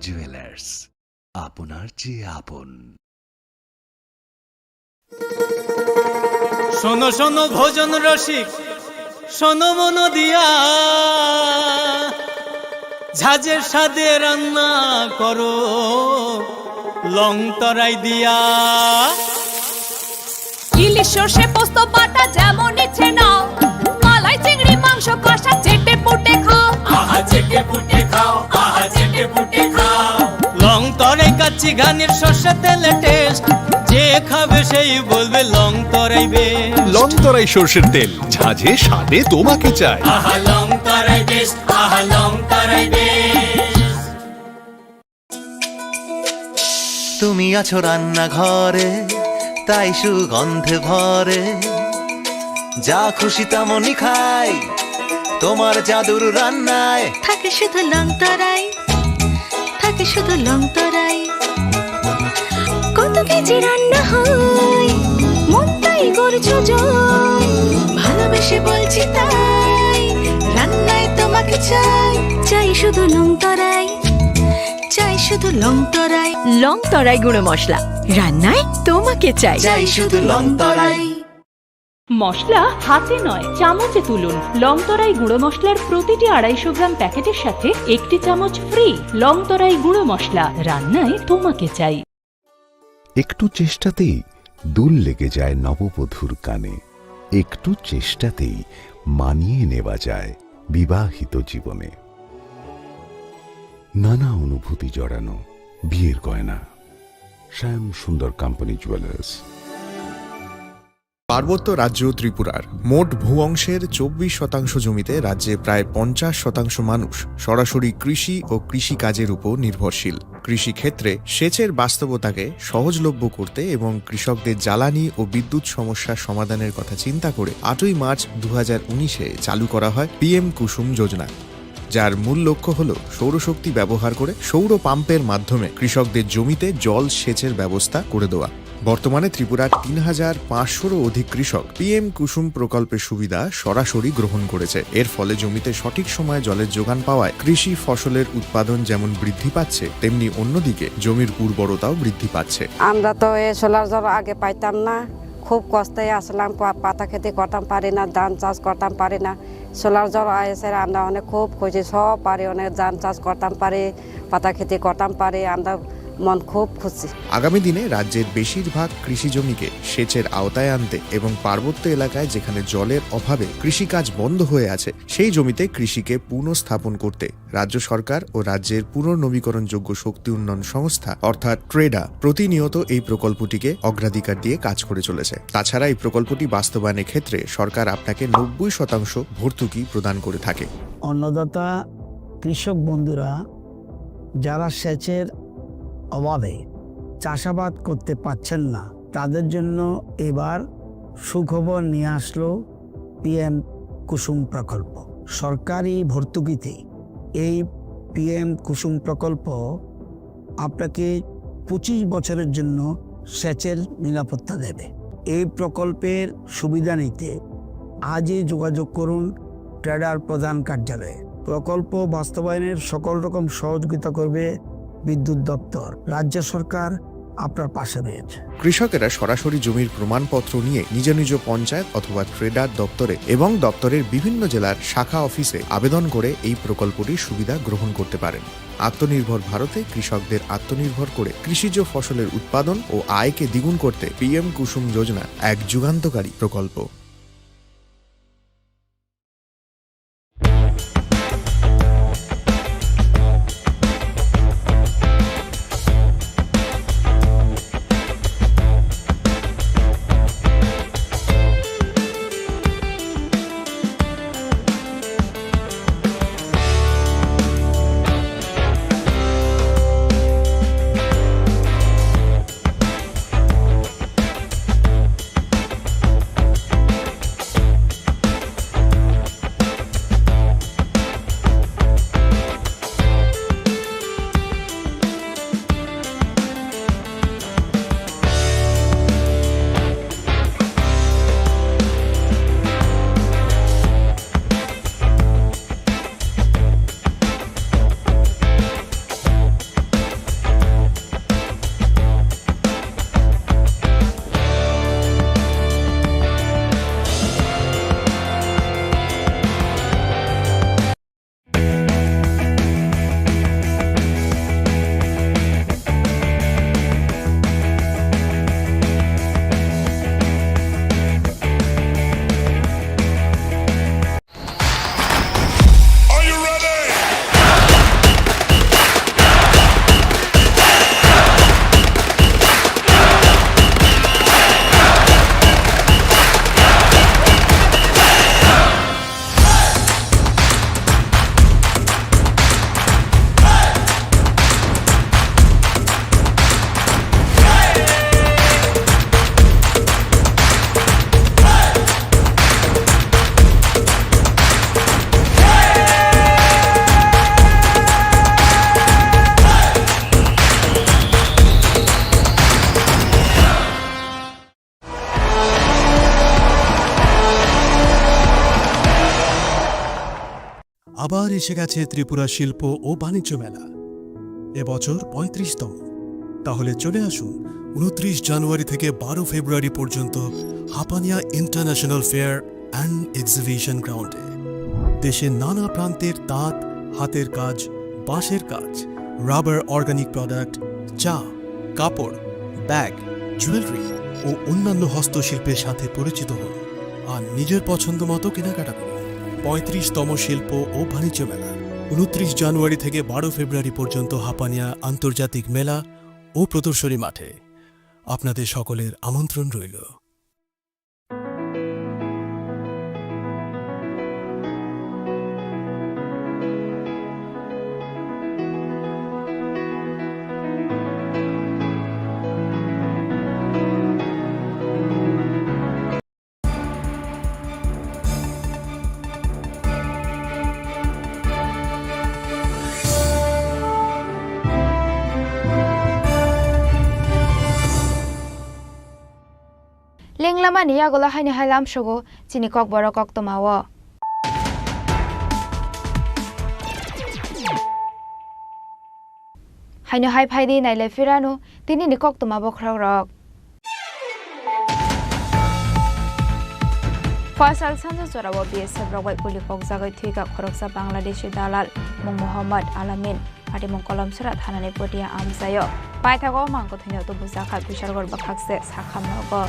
Jewellers, আপনার চেয়ে আপন। শোনো শোনো ভোজন রসিক, শোনো মন দিয়া, ঝাঁঝের স্বাদে রান্না করো লং তরাই দিয়া। ইলিশ সর্ষে পোস্ত বাটা যেমন ইচ্ছে নাও, মালাই চিংড়ি মাংস কষা চেটে পুটে খাও, আহা চেটে পুটে খাও, আহা চেটে পুটে খাও। লং তরাই কাচ্চি ঘানির সর্ষে তেলে টেস্ট, যে খাবে সেই বলবে লং তরাই বেশ। লং তরাই সর্ষের তেল, ঝাঁঝে স্বাদে তোমাকে চাই। আহা লং তরাই বেশ, আহা লং তরাই বেশ। তুমি আছো রান্নাঘরে, তাই সুগন্ধে ভরে, যা খুশি তেমনই খাই, তোমার জাদুর রান্নায় থাকে শুধু লং তরাই, থাকে শুধু লং তরাই। কত কেজি রান্না হয়, মন তাই করছো জয়, ভালোবেসে বলছি তাই, রান্নায় তোমাকে চাই, চাই শুধু লং তরাই, চাই শুধু লং তরাই। লং তরাই গুঁড়ো মশলা, রান্নায় তোমাকে চাই, চাই শুধু লং তরাই। মশলা হাতে নয় চামচে তুলুন। লং তরাই গুঁড়ো মশলার প্রতিটি 250 গ্রাম প্যাকেটের সাথে 1টি চামচ ফ্রি। লং তরাই গুঁড়ো মশলা, রান্নায় তোমাকে চাই। একটু চেষ্টাতেই দুল লেগে যায় নববধূর কানে, একটু চেষ্টাতেই মানিয়ে নেওয়া যায় বিবাহিত জীবনে। নানা অনুভূতি জড়ানো বিয়ের গয়না, শ্যাম সুন্দর কোম্পানি জুয়েলার্স। পার্বত্য রাজ্য ত্রিপুরার মোট ভূ অংশের 24% জমিতে রাজ্যে প্রায় 50% মানুষ সরাসরি কৃষি ও কৃষিকাজের উপর নির্ভরশীল। কৃষিক্ষেত্রে সেচের বাস্তবতাকে সহজলভ্য করতে এবং কৃষকদের জ্বালানি ও বিদ্যুৎ সমস্যা সমাধানের কথা চিন্তা করে 8ই মার্চ 2019-এ চালু করা হয় PM কুসুম যোজনা, যার মূল লক্ষ্য হল সৌরশক্তি ব্যবহার করে সৌর পাম্পের মাধ্যমে কৃষকদের জমিতে জল সেচের ব্যবস্থা করে দেওয়া। বর্তমানে ত্রিপুরার 3500-রও অধিক কৃষক PM কুসুম প্রকল্পের সুবিধা সরাসরি গ্রহণ করেছে। এর ফলে জমিতে সঠিক সময়ে জলের যোগান পাওয়ায় কৃষি ফসলের উৎপাদন যেমন বৃদ্ধি পাচ্ছে, তেমনি অন্যদিকে জমির উর্বরতাও বৃদ্ধি পাচ্ছে। আমরা তো এই সোলার জল আগে পাইতাম না, খুব কষ্টে আসলাম, পাতা খেতে করতাম পারি না, ধান চাষ করতাম পারি না। সোলার জল এসে আমরা অনেক খুব খুশি, সব পারি, অনেক ধান চাষ করতাম পারি, পাতা খেতে করতাম পারি, আমরা মন খুব খুশি। আগামী দিনে রাজ্যের বেশিরভাগ কৃষি জমিকে সেচের আওতায় আনতে এবং পার্বত্য এলাকায় যেখানে জলের অভাবে কৃষিকাজ বন্ধ হয়ে আছে, সেই জমিতে কৃষিকে পুনঃস্থাপন করতে রাজ্য সরকার ও রাজ্যের পুনর্নবীকরণযোগ্য শক্তি উন্নয়ন সংস্থা অর্থাৎ ট্রেডা প্রতিনিয়ত এই প্রকল্পটিকে অগ্রাধিকার দিয়ে কাজ করে চলেছে। তাছাড়া এই প্রকল্পটি বাস্তবায়নের ক্ষেত্রে সরকার আপনাকে 90% ভর্তুকি প্রদান করে থাকে। অন্নদাতা কৃষক বন্ধুরা যারা সেচের অভাবে চাষাবাদ করতে পারছেন না, তাদের জন্য এবার সুখবর নিয়ে আসলো PM কুসুম প্রকল্প। সরকারি ভর্তুকিতে এই PM কুসুম প্রকল্প আপনাকে 25 বছরের জন্য সেচের নিরাপত্তা দেবে। এই প্রকল্পের সুবিধা নিতে আজই যোগাযোগ করুন ট্রেডার প্রধান কার্যালয়ে। প্রকল্প বাস্তবায়নের সকল রকম সহযোগিতা করবে বিদ্যুৎ দপ্তর। রাজ্য সরকার আপনার পাশে রয়েছে। কৃষকেরা সরাসরি জমির প্রমাণপত্র নিয়ে নিজ নিজ পঞ্চায়েত অথবা ট্রেডার দপ্তরে এবং দপ্তরের বিভিন্ন জেলার শাখা অফিসে আবেদন করে এই প্রকল্পটির সুবিধা গ্রহণ করতে পারেন। আত্মনির্ভর ভারতে কৃষকদের আত্মনির্ভর করে কৃষিজ ফসলের উৎপাদন ও আয়কে দ্বিগুণ করতে PM কুসুম যোজনা এক যুগান্তকারী প্রকল্প। আবার এসে গেছে ত্রিপুরা শিল্প ও বাণিজ্য মেলা, এবছর 35তম। তাহলে চলে আসুন 29 জানুয়ারি থেকে 12 ফেব্রুয়ারি পর্যন্ত Hapania international fair and exhibition গ্রাউন্ডে। দেশের নানা প্রান্তের তাঁত, হাতের কাজ, বাঁশের কাজ, রাবার অর্গানিক প্রোডাক্ট, চা, কাপড়, ব্যাগ, জুয়েলারি ও অন্যান্য হস্তশিল্পের সাথে পরিচিত হন আর নিজের পছন্দ মতো কেনাকাটা করুন। 35তম শিল্প ও বাণিজ্য মেলা 29 জানুয়ারি থেকে 12 ফেব্রুয়ারি পর্যন্ত হাপানিয়া আন্তর্জাতিক মেলা ও প্রদর্শনী মাঠে। আপনাদের সকলের আমন্ত্রণ রইল। Lenglama ni yagola haini hailam shogo chini kokborok oktomawo. Haino hai phaidi naile firanu tini ni koktomabo khrogrok. Fasal sanjo jorawo BSF rogbai puli kokjagoi thuika khoroksa Bangladeshi dalal Mung Muhammad Alamin Pati mung kolom surat hanani podia amsayo. Paithago mangko thino to bujaka bishargor bakhakse sakham nogo.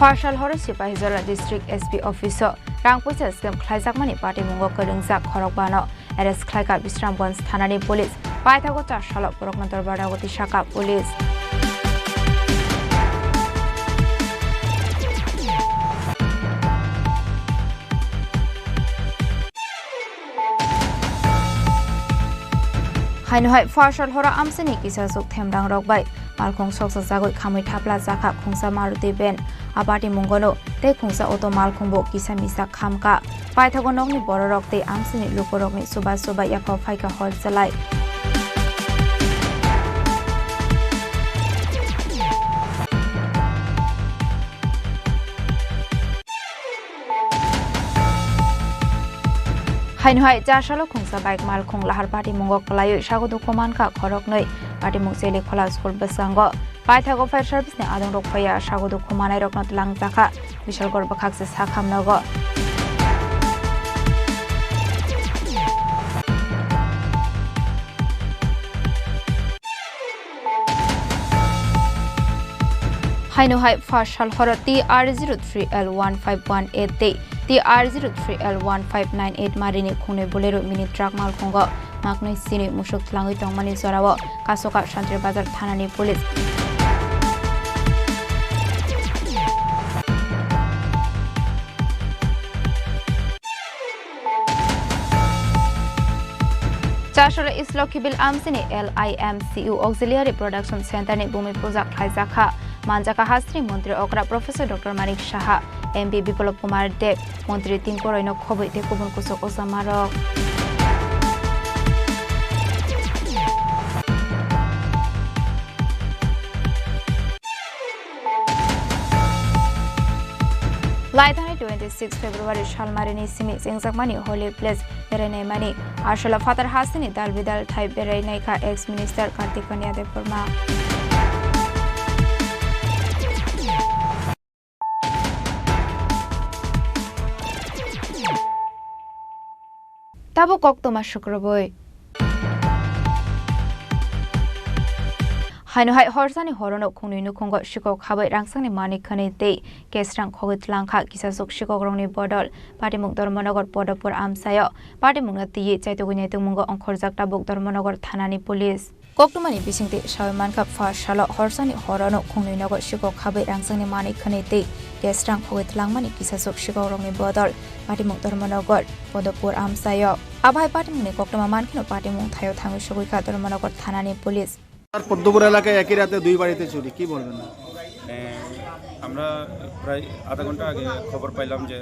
Partial Horasi Pahizora District SP Officer Rangpuisa Scam Klaijakmani Party Mungo Karingjak Khorokbano Arrest Klaika Bisramgons Thanani Police Paithago Chashalok Poroknantor Badagoti Shaka Police Hainohai Partial Hora Amsini Kisasuk Themrang Rokbai Malkhong Soksa Zagoi Khamui Thapla Zakha Khungsa Maruti Ben Abati Mungono Te Khungsa Auto Malkhongbo Kisa Misa Khamka Paithago Nokni Bororok Te Amsini Lukorokni Suba Suba Yakho Phaika Hol Chalai Hainohai Jashalo Khungsa Bike Malkhong Lahar Party Mungok Palayo Shagodu Komanka Khoroknoi Party Mugseli Khola School Basango Paithago Fire Service ne Adong Rokpaya Shagodu Komanai Roknot Langzaka Bishalgor Bakhakse Sakham Nogo Hainohai Fashal Horati R03L1518 TR03L1598 Marini Khune Bolero Mini Truck Malkhongo Magnoi Sini Mushuk Langui Tongmani Zorawo Kasoka Shantri Bazar Thanani Police Chashore Islokibil Amsini LIMCU Auxiliary Production Center ni Bumi Puja Khaizakha Manjaka Hastri Montri Okra Professor Dr. Manik Shaha MB Biplop Kumar Dev Montri Tinkoraino Khoboi te Kubun Kusok Osamarok Laithani 26 February Shalmarini Simi Singzakmani Holy Place Berenai Mani Arshala Father Hasini Dal Vidal Thai Berenai Ka ex Minister Kartikanya Deporma Tabo Koktoma Shukraboi Hainohai Horsani Horono Kuninu Kongo Shiko Khabai Rangsani Manik Khane Te Kesrang Khogit Langkha Kisasuk Shiko Grongni Bodol Party Mung Dormonogor Podopur Amsayo Party Mung Ti Chaitogune Tumungo Onkhorjak Tabuk Dormonogor Thanani Police Koktumani Bisingte Shawiman Kap Fashalo Horsani Horono Kuninu Shiko Khabai Rangsani Manik Khane Te Kesrang Khogit Langmani Kisasuk Shiko Grongni Bodol Party Mung Dormonogor Podopur Amsayo Abhai Party Mung Koktuma Mankino Party Mung Thayo Thangu Shugika Dormonogor Thanani Police আর পদ্মপুর এলাকায় একই রাতে দুই বাড়িতে চুরি কি বলবেন না আমরা প্রায় আধা ঘন্টা আগে খবর পাইলাম যে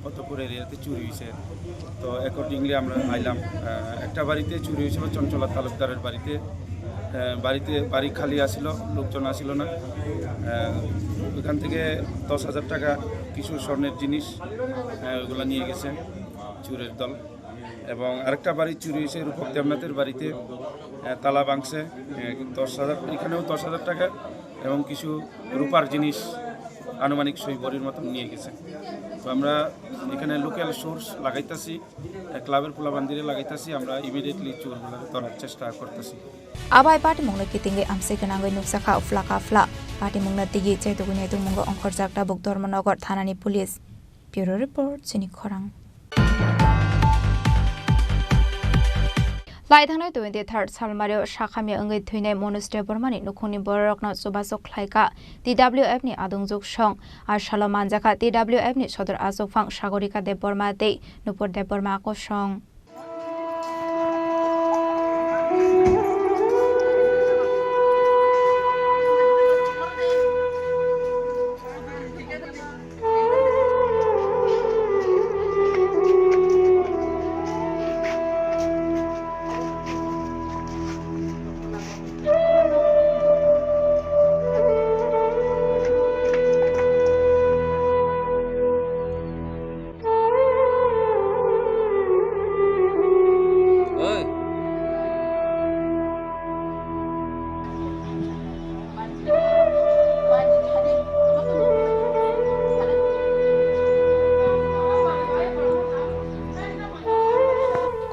পদ্মপুর এরিয়াতে চুরি হয়েছে তো অ্যাকর্ডিংলি আমরা আইলাম একটা বাড়িতে চুরি হয়েছিল চঞ্চলা তালুকদারের বাড়িতে বাড়ি খালি আসিল, লোকজন আসিল না। ওখান থেকে 10,000 টাকা কিছু স্বর্ণের জিনিস ওগুলো নিয়ে গেছে চুরের দল। এবং আরেকটা বাড়ি চুরি হয়েছে রূপক দেবনাথের বাড়িতে, তালা ভাঙছে 10,000, এখানেও 10,000 টাকা এবং কিছু রূপার জিনিস আনুমানিক 6 ভরির মতন নিয়ে গেছে। তো আমরা এখানে লোকাল সোর্স লাগাইতেছি, ক্লাবের পোলাবান্দিরে লাগাইতেছি, আমরা ইমিডিয়েটলি চোরগুলো ধরার চেষ্টা করতেছি। Abai party mongla kitinge amse kanangai nuksaka flaka fla party mongla tigi chaitoguni tungmongo ongkhorjak dabuk Dharmanagar thanani police. Bureau report Chini Khorang. Lai thangnai 23rd salmario shakhamya angai thuine monastery bormani nukhuni borokna subasok khlaika TWF ni adungjuk song ar shaloman jaka TWF ni sodor azokphang sagorika dev borma dei nupor dev borma ko song.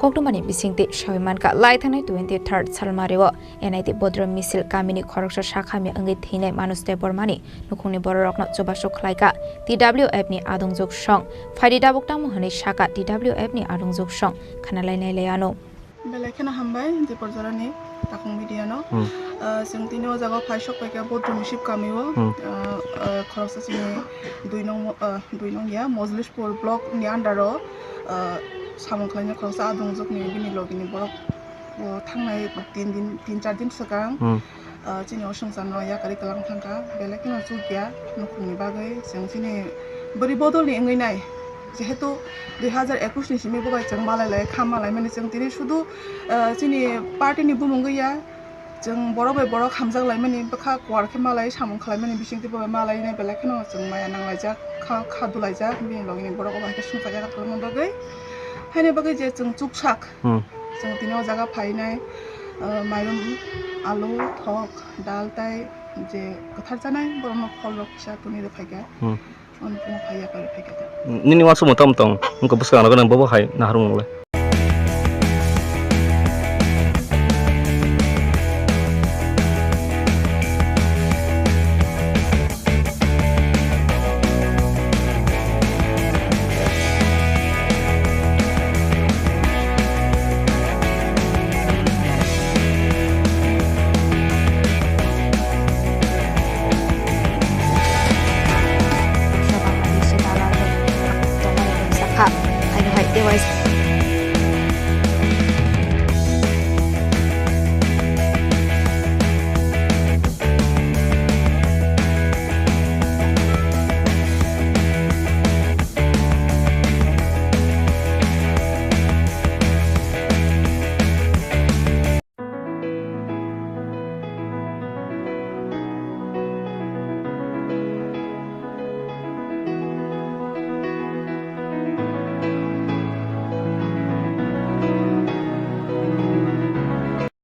Koktomani bisingte shawimanka lai thangnai 23rd salmario enaite bodro misil kamini khoroksa shakhami angai thine manuste bormani nukhungni borokna chobasok khlaika TWF ni adungjuk song phaidi dabukta mohani shaka TWF ni adungjuk song khanalai nai leano belekena hambai je porjarani takung mediano singtino jaga phaisok paika bodro misip kamiwo khoroksa sini 2 nong ya mojlispur block ni andaro सामोख्लायनो खरसा आदुंजोकनि बिनि लगनि बरक थांनाय 3-4 दिन सिगां चिनि असंसानो याकारि कलां थांगा बेलेकनो जुगिया नखुनि बागै जों चिनि बोरि बदलनि एंगैनाय जेहेतु 2021 नि सिमे बबाय जों मालायलाय खामालाय माने जों दिनै सुदु चिनि पार्टीनि बुमुं गैया जों बरबाय बरक हामजालाय माने बखा गवारखे मालाय सामोख्लाय माने बिसिंति बबाय मालायनि बेलेकनो जों माया नांलायजा खादुलायजा बिनि लगनि बरक बायखे संसाया खालामनो बागै हाने बागै जे जों चुकसाक जों दिनाव जागा फायनाय माइरं आलु थक दाल ताय जे कथार जानाय बरनो फल रखसा तुनि फायगा अनपुन फाया करे फायगा निनि वासु मथम तंग उनको बुसकाना गोनां बबो हाय नाहारुंलाय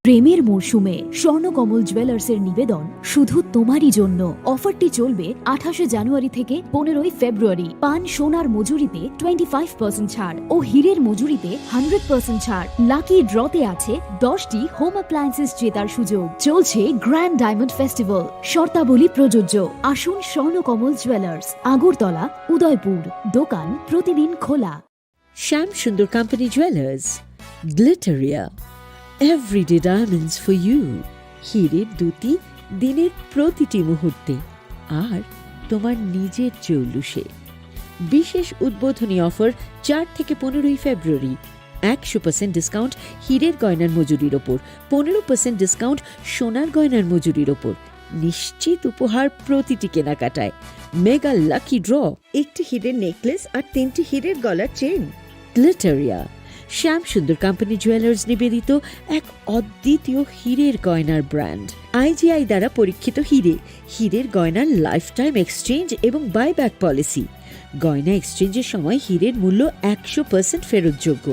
প্রেমের মরশুমে স্বর্ণকমল জুয়েলার্সের নিবেদন শুধু তোমারই জন্য। অফারটি চলবে 28 জানুয়ারি থেকে 15 ফেব্রুয়ারি। পান সোনার মজুরিতে 25% ছাড় ও হীরের মজুরিতে 100% ছাড়। লাকি ড্রতে আছে 10টি হোম অ্যাপ্লায়েন্সেস জেতার সুযোগ। চলছে গ্র্যান্ড ডায়মন্ড ফেস্টিভ্যাল, শর্তাবলী প্রযোজ্য। আসুন স্বর্ণকমল জুয়েলার্স, আগরতলা, উদয়পুর। দোকান প্রতিদিন খোলা। শ্যাম সুন্দর company jewellers, গ্লিটারিয়া, everyday diamonds for you, হীরের দুটি দিনের প্রতিটি মুহূর্তে আর তোমার নিজের জৌলুসে। বিশেষ উদ্বোধনী অফার 4 থেকে 15 ফেব্রুয়ারি। 100% ডিসকাউন্ট হীরের গয়নার মজুরির ওপর, 15% ডিসকাউন্ট সোনার গয়নার মজুরির ওপর। নিশ্চিত উপহার প্রতিটি কেনাকাটায়। মেগা লাকি ড্র, একটি হীরের নেকলেস আর 3টি হীরের গলার চেন। গ্লিটারিয়া, শ্যামসুন্দর কোম্পানি জুয়েলার্স নিবেদিত এক অদ্বিতীয় হীরের গয়নার ব্র্যান্ড। IGI দ্বারা পরীক্ষিত হীরের গয়নার লাইফ টাইম এক্সচেঞ্জ এবং বাইব্যাক পলিসি। গয়না এক্সচেঞ্জের সময় হীরের মূল্য 100% ফেরতযোগ্য।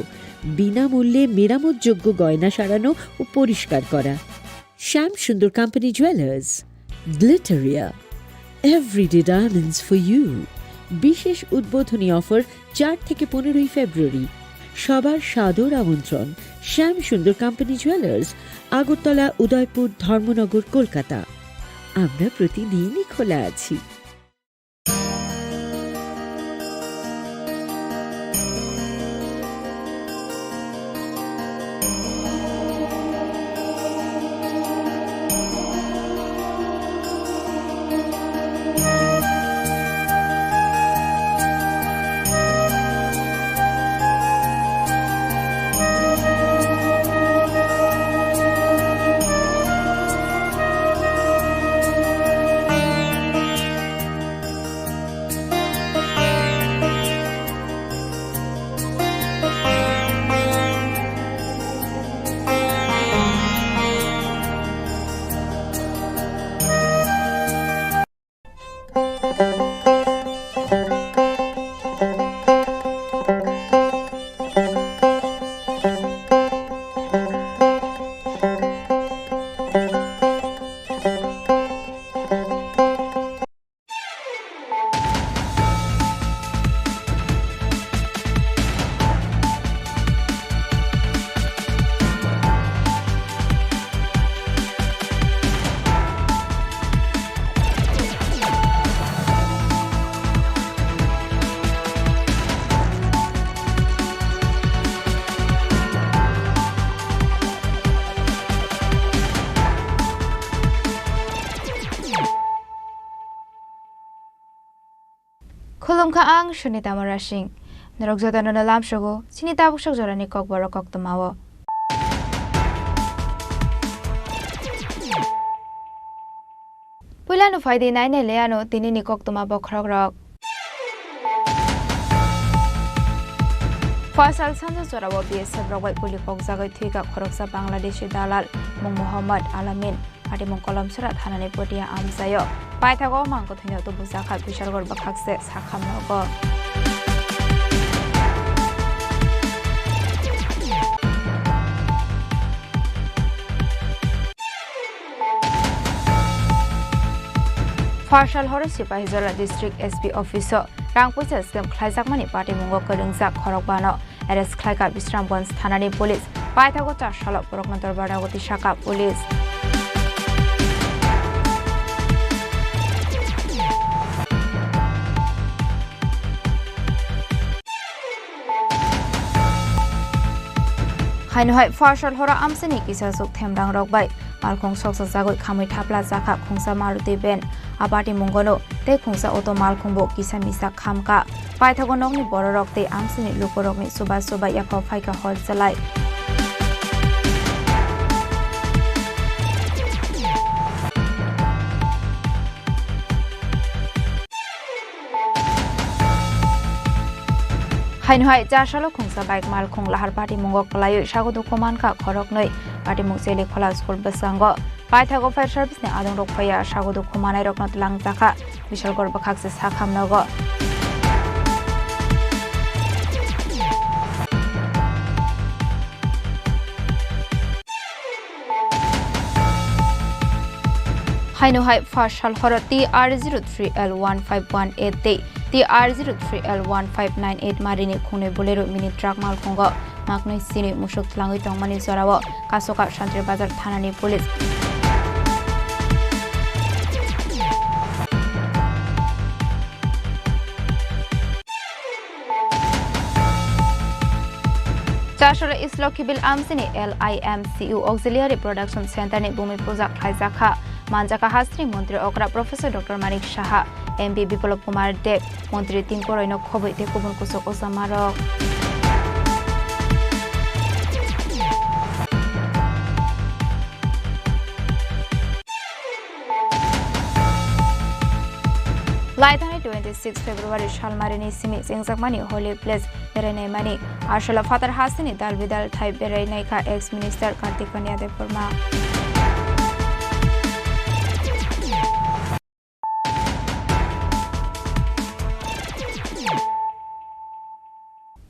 বিনামূল্যে মেরামতযোগ্য গয়না সারানো ও পরিষ্কার করা। Shyamsundar company jewellers, Glitteria, everyday diamonds for you. বিশেষ উদ্বোধনী অফার 4 থেকে 15 ফেব্রুয়ারি। সবার সাদর আমন্ত্রণ। Shyamsundar company jewellers, Agartala, Udaipur, Dharmanagar, Kolkata. আমরা প্রতিদিনই খোলা আছি। Khulumkha ang Shunita Marashing. Narogzata na nalam shogo, sinitabok siya jorani Kokborok tumawo. Pulano Friday night na leano tinini kok tumabok krogrok. Fasal Sanjo Jorawo BSF Rogwai Puli Kok Zagoy Tuika Khoroksa Bangladeshi Dalal Mung Muhammad Alamin Adi Mung Kolam Surat Hanani Podia Amsayo Paitago Mangko Thino to Busaka Bishargor Bakakse Sakham Nogo Farshal Horace Sipahizola District SP Officer Rangpusa Scam Klaisak Party Mungo Keringzak Khorokbano Eres Klaika Bisramgons Thanani Police Paitago Tashalok Poroknator Badagoti Shaka Police Hainohai Farshal Hora Amsani Kisasuk Themrang Rokbai Malkong Soksa Zagoi Khamui Thapla Zaka Khungsa Maruti Ben Abati Mungono Te Khungsa Auto Malkhongbo Kisa Misa Khamka Paithagonok ni Bororok Te Amsani Lukorok ni Suba Suba Yakho Phaika Hol Salai Hainohai Jashalo Khungsa Bike Malkhong Lahar Party Mungok Layo Shagodu Komanka Khorok Noi Party Mugseli Khola School Basango Paithago Fire Service ne Adong Rokpaya Shagodu Komanai Roknot Lang Zaka Vishal Gor Bakhakse Sakham Nogo Hainohai Farshal Hora TR03L1518 TR03L1598 Marini Khune Bolero Mini Truck Malkhongo Magnoi Sini Mushuk Langui Tongmani Zorawo Kasoka Shantri Bazar Thanani Police Jashara Islokibil Amsini LIMCU Auxiliary Production Center ni Bumi Puja Khaizakha Manjaka Hastri Montri Okra Professor Dr. Manik Shaha MB Biplop Kumar Dev Montri Tinkoraino Khoboi te Kubun Kusok Osamarok Laitani 26 6 February Shalmarini Simi Singzakmani Holy Place Berenai Mani Arshala Fatar Hasini Dal Vidal Thai Berenai Ka ex Minister Kartikanya Deporma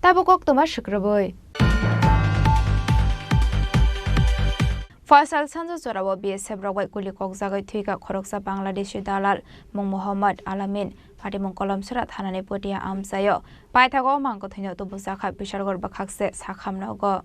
Tabukok Toma Shukraboy Fasal Sanjo Zorawa BSF Rawai Kuli Kokzagai Tuika Khoroksa Bangladeshi Dalal Mung Muhammad Alamin Pati Mung Kolam Surat Hanani Potia Amsayo Paitago Mangko Thino Tubusaka Bishargor Bakhakse Sakham Nogo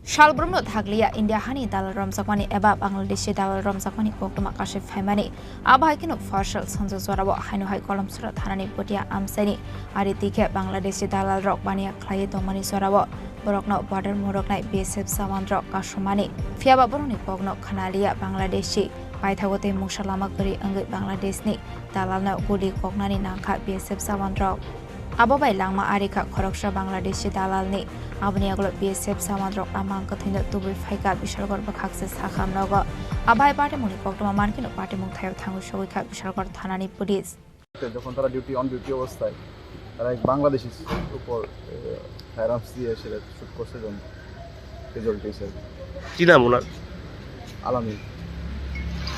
Shalbrumno Thaglia India Hani Dalal Ramzakmani Eba Bangladeshi Dalal Ramzakmani Koktuma Kashif Famani Abhaikino Fasal Sanjo Zorawa Hanu Hai Kolam Surat Hanani Potia Amsani Aritike Bangladeshi Dalal Rock Bania Klaye Tomani Zorawa Borokno border Moroknai BSF Samandro Kashumani Fiaba Boroni Pogno Kanalia Bangladeshi Paithagote Mushalama Guri Angi Bangladeshni Dalalna Guli Kognani Nangka BSF Samandro Abobai Langma Arika Khoroksha Bangladeshi Dalalni Abniaglo BSF Samandro Amangka Thino Tubi Faika Bishalgor Bakhakse Sakham Nogo Abai Party Muni Koktuma Mankino Party Mukthayo Thangu Shogika Bishalgor Thanani Police যখন তারা on duty অবস্থায় তারা এক বাংলাদেশি উপর ফায়ারআর্মস দিয়ে সেটা shoot করছে এবং রেজাল্ট হয়েছে কি নাম ওনার আলামিন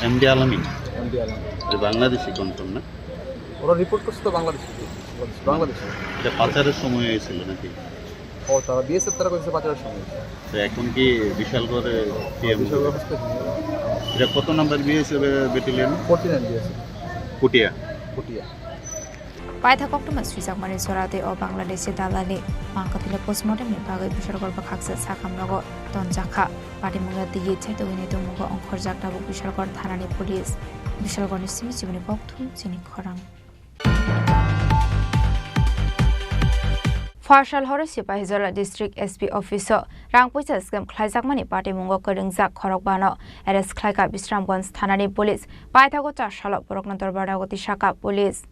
এমডি আলামিন যে বাংলাদেশি কনফার্ম না ওরা রিপোর্ট করছে তো বাংলাদেশি এটা পাচারের সময় হয়েছিল নাকি ও তারা বিএসএফ তারা করেছে পাচারের সময় তো এখন কি বিশালগড়ে এটা কত নাম্বার বিএসএফ ব্যাটালিয়ন 49 বিএসএফ কুটিয়া Paitha Koktuma Swisakmani Sorate o Bangladeshi Dalali Mangkathile Postmortem ni Bagai Bishargor Bakhakse Sakham Nogo Tonjakha Pati Munga Diye Cheto Winetu Mugo Onkhorjak Tabu Bishargor Thanani Police Bishargor ni Simi Chini Chini Khorang Farshal Horasi Pahizola District SP Officer Rangpuisa Scam Khlaijakmani Party Mungo Koringjak Khorogbano Arrest Khlaika Bisramgons Thanani Police Paithago Chashalo Borokna Dorbadagoti Shaka Police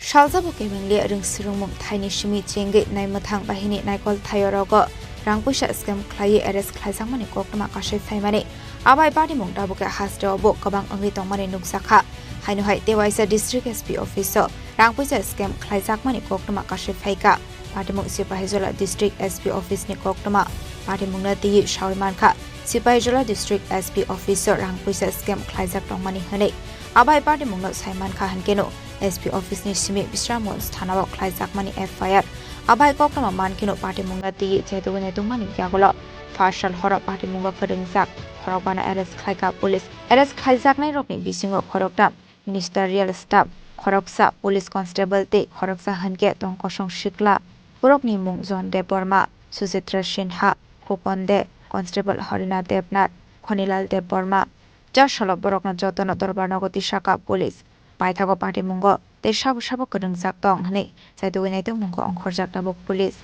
Shalzabo Kemingli Ringsirumum Tiny Shimi Chingi Naimathang Bahini Naikol Thayorogo Rangpuisa Scam Khlai Arrest Khlaijakmani Koktuma Kashe Faimani Abai Party Mung Dabuke Hasdo Bo Kabang Angi Tongmani Nuksakha Hainu Hai Dewaisa District SP Officer Rangpuisa Scam Khlaijakmani Koktuma Kashe Faika Party Mung Sipahizola District SP Office ni Koktuma Party Mung na Tiyi Shawimanka Sipahizola District SP Officer Rangpuisa Scam Khlaijak Tongmani Hane Abai Party Mung na Saimanka Hankeno SP Office ni Simi Bisramgons Thanawa Khlaijakmani FIR Abai Koktuma Mankino Party Mung na Tiyi Chetuwine Tungmani Yagola Farshal Hora Party Mung Koringjak Khorogbana Arrest Khlaika Police Arrest Khlaijaknai Rokni Bisingo Khorokta Ministerial Staff Khoroksa Police Constable te Khoroksa Hanke Tongkosong Shikla Borokni Mung Zon De Borma Susitra Shinha Kuponde Constable Harina Debnat Khonilal De Borma Jashalo Borokna Jotono Dorbarnagoti Shaka Police Paithago Party Mungo Te Shabu Shabu Koringjak Tong Hane Saiduwine Tung Mungo Onkhorjak Tabuk Police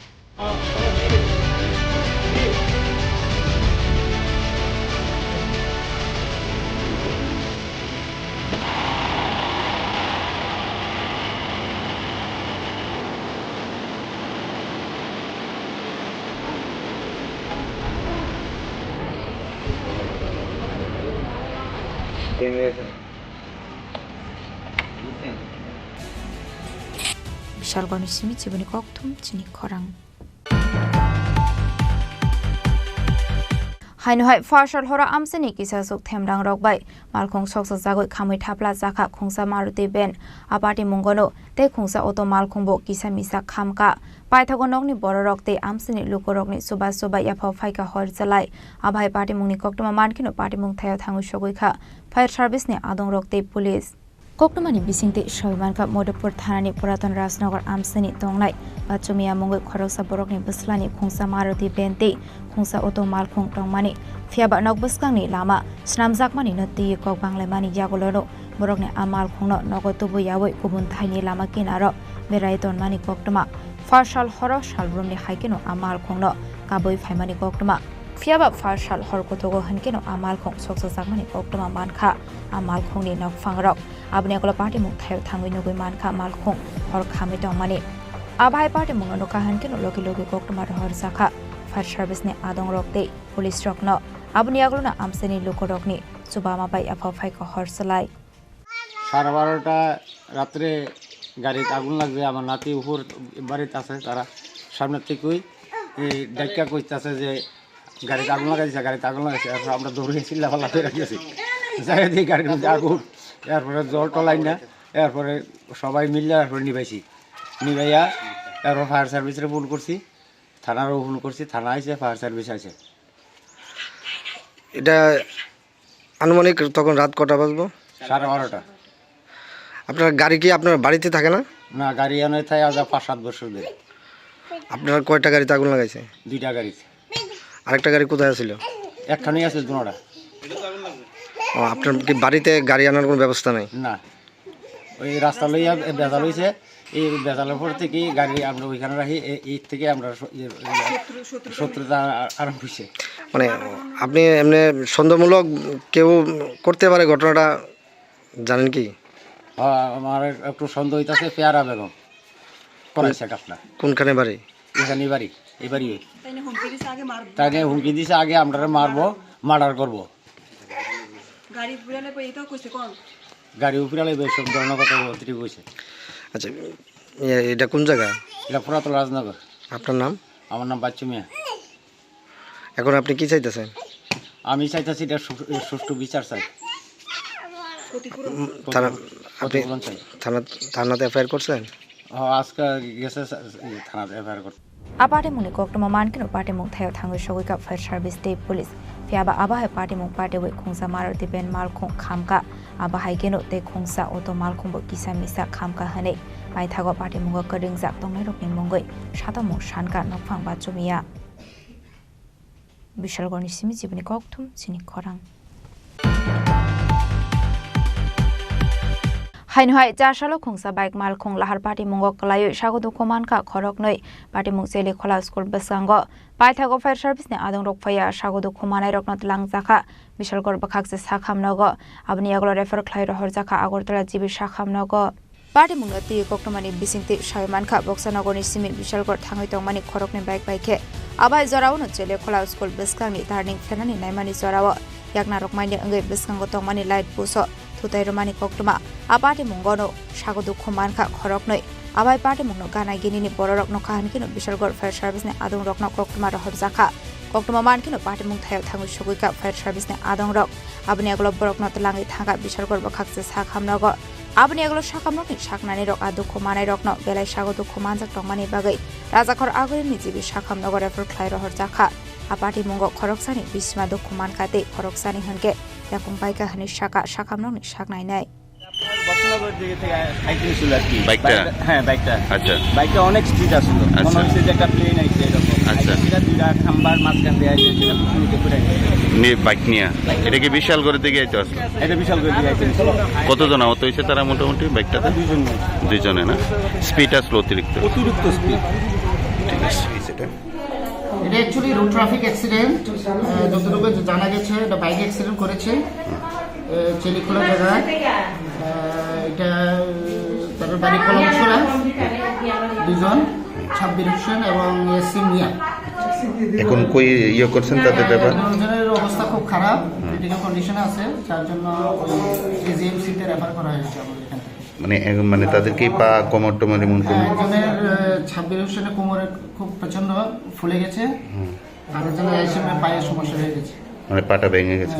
Bishalgor ni Simi Chini Khorang Hainu Hai Farshal Hora Amsani Kisasuk Themrang Rokbai Malkhong Soksa Zagoi Khamui Thapla Zakha Khongsa Maruti Ben Apati Mungono Te Khongsa Auto Malkhongbo Kisa Misa Khamka Paithagonokni Bororok Te Amsani Lukorokni Suba Suba Yapha Phaika Hor Jalai Abai Party Mungni Koktuma Mankino Party Mung Thayo Thangu Shogoikha Fire Service ni Adong Rokte Police Koktumani Bisingte Shawimanka Modapur Thanani Puraton Rasnagar Amsani Tonglai Bachumia Mungoi Khoroksa Borokni Buslani Khongsa Maruti Bente Khongsa Auto Malkhong Tongmani Fiaba Nokbuskangni Lama Snamjakmani Noti Kok Banglemani Yagolono Borokni Amal Khongno Nogotubu Yawoi Kubun Thaini Lama Kinaro Beraiton Mani Koktuma Farshal Horo Shalbrumni Haikino Amal Khongno Kaboi Faimani Koktuma Fiaba Farshal Horkotogo Hankino Amal Khong Soksa Zakmani Koktuma Mankha Amal Khongni Nok Fangrok Abniagola Party Mung Thayo Thangui Nugui Mankha Mal Khong Hor Khami Tongmani Abai Party Mung Anoka Hankino Loki Loki Koktuma Hor Zakha Fire Service ni Adong Rokte Police Rokno Abniagolona Amsani Lukorokni Subama Bai Apha Phaika Hor Salai 12:30 রাত্রে গাড়িতে আগুন লাগবে। আমার নাতি উপর বাড়িতে আছে, তারা সামনের থেকেই ডাক্কা কইতেছে যে গাড়িতে আগুন লাগাইছে, গাড়িতে আগুন লাগাইছে। এরপর আমরা দৌড়ে চিল্লাফাল্লা করে গেছি, যাই দিয়ে গাড়ির মধ্যে আগুন, এরপরে জল টলাই না, এরপরে সবাই মিললে এরপরে নিভাইয়া এরপর ফায়ার সার্ভিসের ফোন করছি, থানারও ফোন করছি, থানা আইছে, ফায়ার সার্ভিস আছে। এটা আনুমানিক তখন রাত কটা বাজবো? 12:30। আপনার গাড়ি কি আপনার বাড়িতে থাকে না? না, গাড়ি এনে থাকে আজ 5-7 বছর ধরে। আপনার কয়টা গাড়িতে আগুন লাগাইছে? 2টা গাড়িতে। আরেকটা গাড়ি কোথায় ছিল? একখানেই আছে, দুটা। ও, আপনার কি বাড়িতে গাড়ি আনার কোনো ব্যবস্থা নেই? না, ওই রাস্তা লইয়া বেজাল হয়েছে, এই বেজালের পর থেকে গাড়ি আমরা ওইখানে রাখি, এই থেকে আমরা শত্রুতা আরম্ভ হয়েছে। মানে আপনি এমনি সন্দেহমূলক কেউ করতে পারে ঘটনাটা জানেন কি? আমার একটু সন্দেহ হইতেছে পেয়ারা বেগম করাইছে কাপনা। কোনখানে বাড়ি? এখানে বাড়ি, এই বাড়ি। তাই নিয়ে হুমকি দিছে আগে আমরা মারবো, মার্ডার করবো, গাড়ি উপরে লাগবে, সব ধরনের কথা অতিরিক্ত কইছে। আচ্ছা, এটা কোন জায়গা? এটা পুরাতন রাজনগর। আপনার নাম? আমার নাম বাচ্চু মিয়া। এখন আপনি কি চাইতেছেন? আমি চাইতেছি এটা সুষ্ঠু বিচার চাই। থানাতে এফআইআর করছেন? আজকে গেছে থানাতে এফআইআর করতে। Aparte muni koktoma mankino party mung thayo thangu shogika fire service state police fiaba abahe party mung party we khungsa marar diben mal khung khamka abahe geno te khungsa auto mal khung bo kisa misa khamka hane pai thago party mung ko ring jak tongnai rokni mungoi shata mung shanka nokphang ba chumia bishal gorni simi jibni kokthum chini khorang Hainhai Jashalo Kungsa bike mal Kung Lahar Party Mungo Kalayo Shagodu Komanka Khorok Noi Party Mungseli Khola School Besango Paithago Fire Service ne Adong Rok Phaya Shagodu Komanai Roknot Lang Zaka Bishal Gor Bakhak se Sakham Nogo Abni Aglo Refer Khlairo Hor Zaka Agortala Jibi Sakham Nogo Party Mungati Koktomani Bisingti Shaimanka Boxanogo ni Simi Bishal Gor Thangai Tongmani Khorok ne bike bike Abai Zorao no Chele Khola School Beskangi Turning Fenani Naimani Zorao Yakna Rokmani Angai Beskango Tongmani Light Puso Tutai Romani Koktoma Apate Mungono Shagodu Komanka Khorok Noi Abai Party Mungno Gana Gini Borok no Kahankino Bishal Gor Fire Service ne Adong Rok no Koktoma Rohor Zaka Koktoma Mankino Party Mung Thayo Thangu Shogika Fire Service ne Adong Rok Abni Aglo Borok no Telangi Thanga Bishal Gor Bakhak se Sakham Nogo Abni Aglo Shakam Rok ni Shaknani Rok Adu Komanai Rok no Belai Shagodu Komanjak Tongmani Bagai Razakhor Agri ni Jibi Shakham Nogo Refer Khlai Rohor Zaka Apati Mungo Khoroksani Bisma do Komankate Khoroksani Honke Yakung Baika Hani Shaka Shakam Rok ni Shaknai Nai Boxanagar দিকে থেকে hiking ছিল আর কি। বাইকটা? হ্যাঁ, বাইকটা। আচ্ছা, বাইকটা অনেক স্পিড আসলো, মনে হচ্ছে যে একটা প্লেন আইছে এরকম। আচ্ছা, এটা দুইটা খাম্বার মাঝখান দিয়ে আইছে, সেটা নিচে পড়ে গেছে। বাইক নিয়ে এটা কি বিশাল করে দিকে আইতে আসলো? এটা বিশাল করে দিয়ে আইছে। কতজন আহত হয়েছে তারা মোটামুটি বাইকটাতে? দুইজনে না? স্পিড আসলো অতিরিক্ত স্পিড। ঠিক আছে। এটা অ্যাকচুয়ালি রোড ট্রাফিক অ্যাক্সিডেন্ট, যতটুকু জানা গেছে এটা বাইক অ্যাক্সিডেন্ট করেছে চিনিখোলা জায়গায়। এটা তাদের বাড়ি কলমছড়া, দুজন ছাব্বির হোসেন এবং ইয়াসিন মিয়া। এখন কই ইয়ে করছেন তাদের ব্যাপার? দুজনের অবস্থা খুব খারাপ, ক্রিটিক্যাল কন্ডিশনে আছে, যার জন্য এজিএমসিতে রেফার করা হয়েছে আমাদের এখান থেকে। মানে তাদেরকে পা কোমর টোমর এমন কোন? একজনের ছাব্বির হোসেনের কোমরে খুব প্রচন্ড ফুলে গেছে, আর একজনের আইসিএমের পায়ে সমস্যা হয়ে গেছে, মানে পাটা ভেঙে গেছে।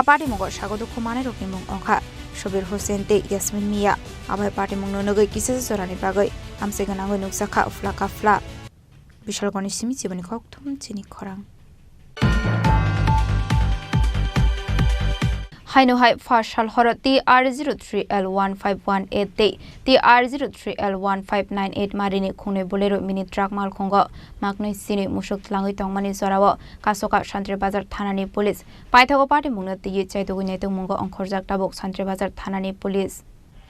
Apati Mungo Shagodu Komanai Rokni Mung Ongkha Shobir Hussein te Yasmin Mia Abai Party Mung Nogoi Kisa Zorani Bagai Amseganango Nuksaka Fla Kafla Bishal Goni Simi Jibani Kokthum Chini Khorang Hainu Hai Fashal Horot TR03L1518 TR03L1598 Marini Khune Bolero Mini Truck Mal Khongo Magnoi Sini Mushuk Langi Tongmani Zorawo Kasoka Shantri Bazar Thanani Police Paithago Party Mungna Tiye Chaidogu Netung Mungo Onkhorjak Tabok Shantri Bazar Thanani Police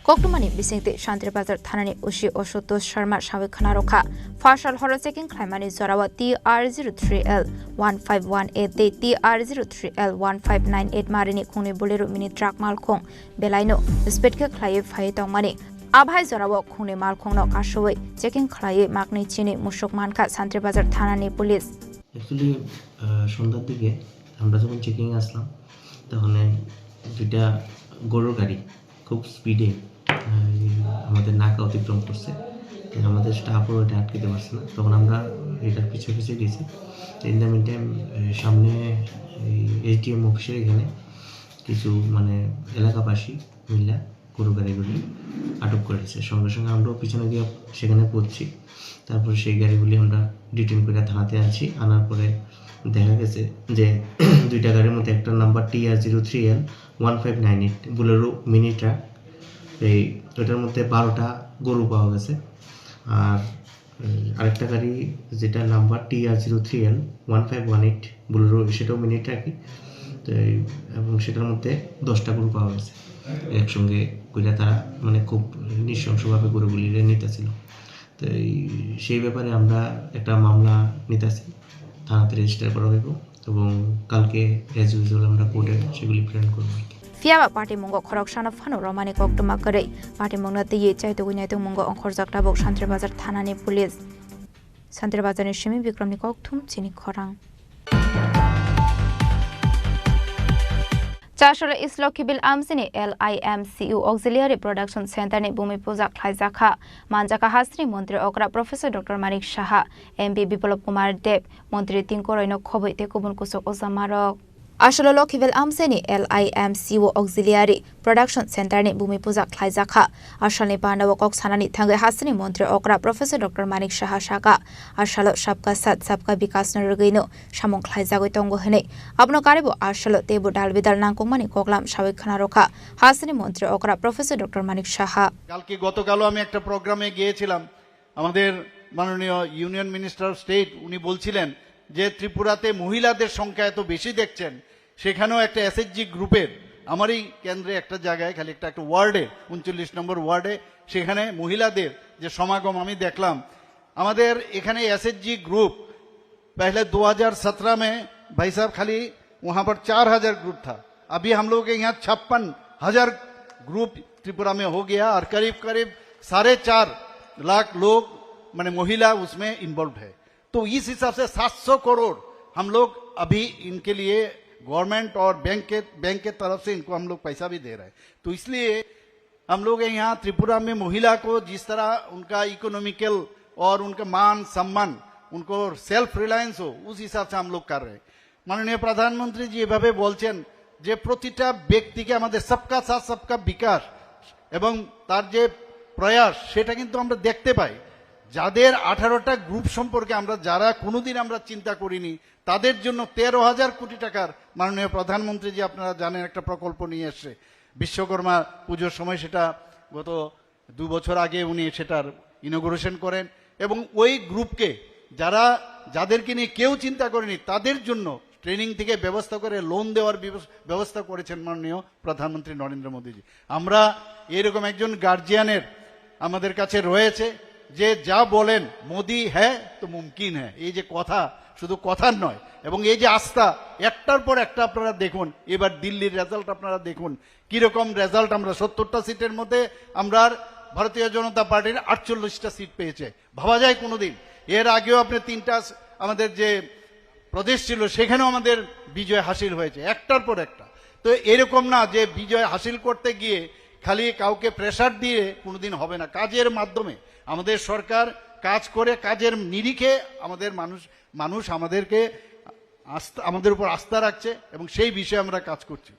Koktomani Bisingte Shantri Bazar Thanani Ushi Oshotosh Sharma Shavik Khana Rokha Fashal Horot Checking Khlaimani Zorawo TR03L1518 TR03L1598 Marini Khune Bolero Mini Truck Mal Khong Belaino Spedke Khlaye Phai Tongmani Abhai Zorawo Khune Mal Khong no Kashoi Checking Khlaye Magnoi Chini Mushuk Manka Shantri Bazar Thanani Police Actually সন্ধ্যার দিকে আমরা যখন checking আসলাম তখন দুইটা গরুর গাড়ি খুব স্পিডে আমাদের নাকা অতিক্রম করছে। আমাদের স্টাফও এটা আটকাতে পারছে না, তখন আমরা এটার পিছিয়ে পিছিয়ে গেছি। ইন দ্য মিন টাইম সামনে এসডিএম অফিসের এখানে কিছু মানে এলাকাবাসী মিল্লা গরু গাড়িগুলি আটক করেছে। সঙ্গে সঙ্গে আমরাও পিছনে গিয়ে সেখানে পড়ছি। তারপর সেই গাড়িগুলি আমরা ডিটেন করে থানাতে আনছি। আনার পরে দেখা গেছে যে দুইটা গাড়ির মধ্যে একটা number TR03L1598 Bolero mini truck, ওইটার মধ্যে 12টা গরু পাওয়া গেছে। আর আরেকটা গাড়ি যেটা নাম্বার TR03L1518 বুলেরো, সেটাও মিনি ট্রাকই। তো এবং সেটার মধ্যে 10টা গরু পাওয়া গেছে একসঙ্গে কইরা। তারা মানে খুব নৃশংসভাবে গরুগুলি নিতেছিল। তো সেই ব্যাপারে আমরা একটা মামলা নিতেছি, থানাতে রেজিস্টার করা হইব এবং কালকে অ্যাজ ইউজুয়াল আমরা কোর্টে সেগুলি প্রেরণ করব। Fiaba party mungo khorok sana phano romani kok tuma kare party mungna tiye chai to gunyai to mungo onkhor jakta bok Santri Bazar thana ni police Santri Bazar ni shimi Bikram ni kok thum Chini Khorang Chashora Islokibil Amsini LIMCU Auxiliary Production Center ni Bumi Puja Khaizakha Manjaka Hasri Montri Okra Professor Dr. Manik Shaha MP Biplop Kumar Deb Montri Tinkoroino Khoboi te Kubun Kusok Osamarok Asholo Lokivel Amseni LIMCU Auxiliary Production Center ni Bumi Puja Khaizakha Ashali Pandawa Kok Sanani Thangai Hasni Montri Okra Professor Dr. Manik Shaha Shaka Ashalo Sabka Sat Sabka Bikas Norgino Shamong Khaizagoi Tongo Hene Abno Karibo Ashalo Tebu Dalbidal Nangkomani Koklam Shawik Khanaroka Hasni Montri Okra Professor Dr. Manik Shaha কালকে গতকালও আমি একটা প্রোগ্রামে গিয়েছিলাম। আমাদের মাননীয় union minister of state উনি বলছিলেন যে ত্রিপুরাতে মহিলাদের সংখ্যা এত বেশি দেখছেন, সেখানেও একটা এসএইচজি গ্রুপের আমারই কেন্দ্রে একটা জায়গায় খালি একটা ওয়ার্ডে 39 নম্বর ওয়ার্ডে সেখানে মহিলাদের যে সমাগম আমি দেখলাম। আমাদের এখানে एसएचजी ग्रुप पहले 2017 में भाई साहब खाली वहां पर 4000 ग्रुप था। अभी हम लोग के यहाँ 56,000 ग्रुप त्रिपुरा में हो गया और करीब करीब 4.5 लाख लोग माने महिला उसमें इन्वॉल्व है। तो इस हिसाब से 700 करोड़ हम लोग अभी इनके लिए गवर्नमेंट और बैंक के तरफ से इनको हम लोग पैसा भी दे रहे हैं। तो इसलिए हम लोग यहाँ त्रिपुरा में महिला को जिस तरह उनका इकोनॉमिकल और उनका मान सम्मान उनको सेल्फ रिलायंस हो उस हिसाब से हम लोग कर रहे हैं। माननीय प्रधानमंत्री जी এভাবে বলছেন যে প্রতিটা ব্যক্তিকে আমাদের सबका साथ सबका विकास এবং তার যে প্রয়াস সেটা কিন্তু আমরা দেখতে পাই। যাদের 18টা গ্রুপ সম্পর্কে আমরা যারা কোনোদিন আমরা চিন্তা করিনি তাদের জন্য 13,000 কোটি টাকার মাননীয় প্রধানমন্ত্রী জি আপনারা জানেন একটা প্রকল্প নিয়ে এসেছে। বিশ্বকর্মা পুজোর সময় সেটা গত 2 বছর আগে উনি সেটার ইনগুরেশন করেন এবং ওই গ্রুপকে যাদেরকে নিয়ে কেউ চিন্তা করেনি তাদের জন্য ট্রেনিং থেকে ব্যবস্থা করে লোন দেওয়ার ব্যবস্থা করেছেন মাননীয় প্রধানমন্ত্রী নরেন্দ্র মোদীজি। আমরা এরকম একজন গার্জিয়ানের আমাদের কাছে রয়েছে যে যা বলেন মোদি হ্যাঁ তো মুমকিন হ্যাঁ, এই যে কথা শুধু কথার নয় এবং এই যে আস্থা একটার পর একটা আপনারা দেখুন। এবার দিল্লির রেজাল্ট আপনারা দেখুন কিরকম রেজাল্ট। আমরা 70টা সিটের মধ্যে আমরা ভারতীয় জনতা পার্টির 48টা সিট পেয়েছে, ভাবা যায় কোনোদিন? এর আগেও আপনি 3টা আমাদের যে প্রদেশ ছিল সেখানেও আমাদের বিজয় হাসিল হয়েছে একটার পর একটা। তো এরকম না যে বিজয় হাসিল করতে গিয়ে খালি কাউকে প্রেসার দিয়ে কোনোদিন হবে না। কাজের মাধ্যমে আমাদের সরকার কাজ করে, কাজের নিরিখে আমাদের মানুষ আমাদেরকে আমাদের উপর আস্থা রাখছে এবং সেই বিষয়ে আমরা কাজ করছি।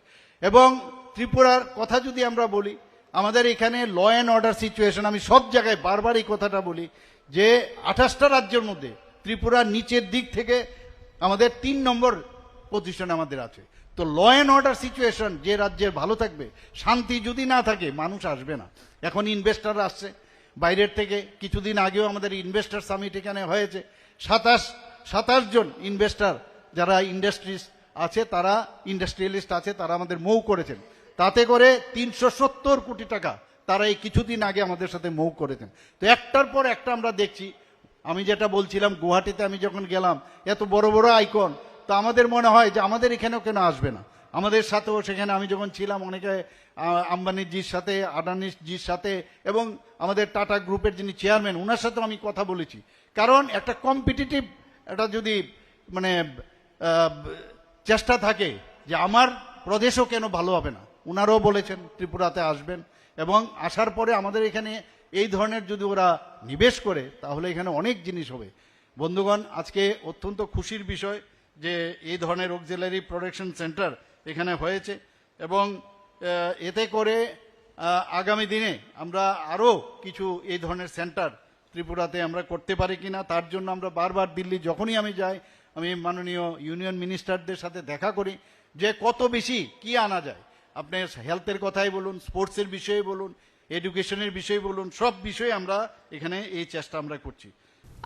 এবং ত্রিপুরার কথা যদি আমরা বলি, আমাদের এখানে ল অ্যান্ড অর্ডার সিচুয়েশন, আমি সব জায়গায় বারবার এই কথাটা বলি যে 28টা রাজ্যের মধ্যে ত্রিপুরার নিচের দিক থেকে আমাদের 3 নম্বর পজিশনে আমাদের আছে। তো ল অ্যান্ড অর্ডার সিচুয়েশন যে রাজ্যের ভালো থাকবে, শান্তি যদি না থাকে মানুষ আসবে না। এখন ইনভেস্টার আসছে বাইরের থেকে, কিছুদিন আগেও আমাদের ইনভেস্টার সামিট এখানে হয়েছে। 27 জন ইনভেস্টার যারা ইন্ডাস্ট্রিজ আছে, তারা ইন্ডাস্ট্রিয়ালিস্ট আছে, তারা আমাদের মৌ করেছেন। তাতে করে 370 কোটি টাকা তারা এই কিছুদিন আগে আমাদের সাথে মৌ করেছেন। তো একটার পর একটা আমরা দেখছি। আমি যেটা বলছিলাম, গুয়াহাটিতে আমি যখন গেলাম এত বড় বড় আইকন, তো আমাদের মনে হয় যে আমাদের এখানেও কেন আসবে না। আমাদের সাথেও সেখানে আমি যখন ছিলাম অনেকে আম্বানিজির সাথে, আদানিজির সাথে এবং আমাদের টাটা গ্রুপের যিনি চেয়ারম্যান ওনার সাথেও আমি কথা বলেছি। কারণ একটা কম্পিটিটিভ একটা যদি মানে চেষ্টা থাকে যে আমার প্রদেশও কেন ভালো হবে না, ওনারাও বলেছেন ত্রিপুরাতে আসবেন এবং আসার পরে আমাদের এখানে এই ধরনের যদি ওরা নিবেশ করে তাহলে এখানে অনেক জিনিস হবে। বন্ধুগণ, আজকে অত্যন্ত খুশির বিষয় যে এই ধরনের অক্সিলারি প্রোডাকশন সেন্টার এখানে হয়েছে এবং এতে করে আগামী দিনে আমরা আরও কিছু এই ধরনের সেন্টার ত্রিপুরাতে আমরা করতে পারি কিনা, তার জন্য আমরা বারবার দিল্লি যখনই আমি যাই আমি মাননীয় ইউনিয়ন মিনিস্টারদের সাথে দেখা করি যে কত বেশি কি আনা যায়। আপনি হেলথের কথাই বলুন, স্পোর্টসের বিষয়ে বলুন, এডুকেশনের বিষয়ে বলুন, সব বিষয়ে আমরা এখানে এই চেষ্টা আমরা করছি।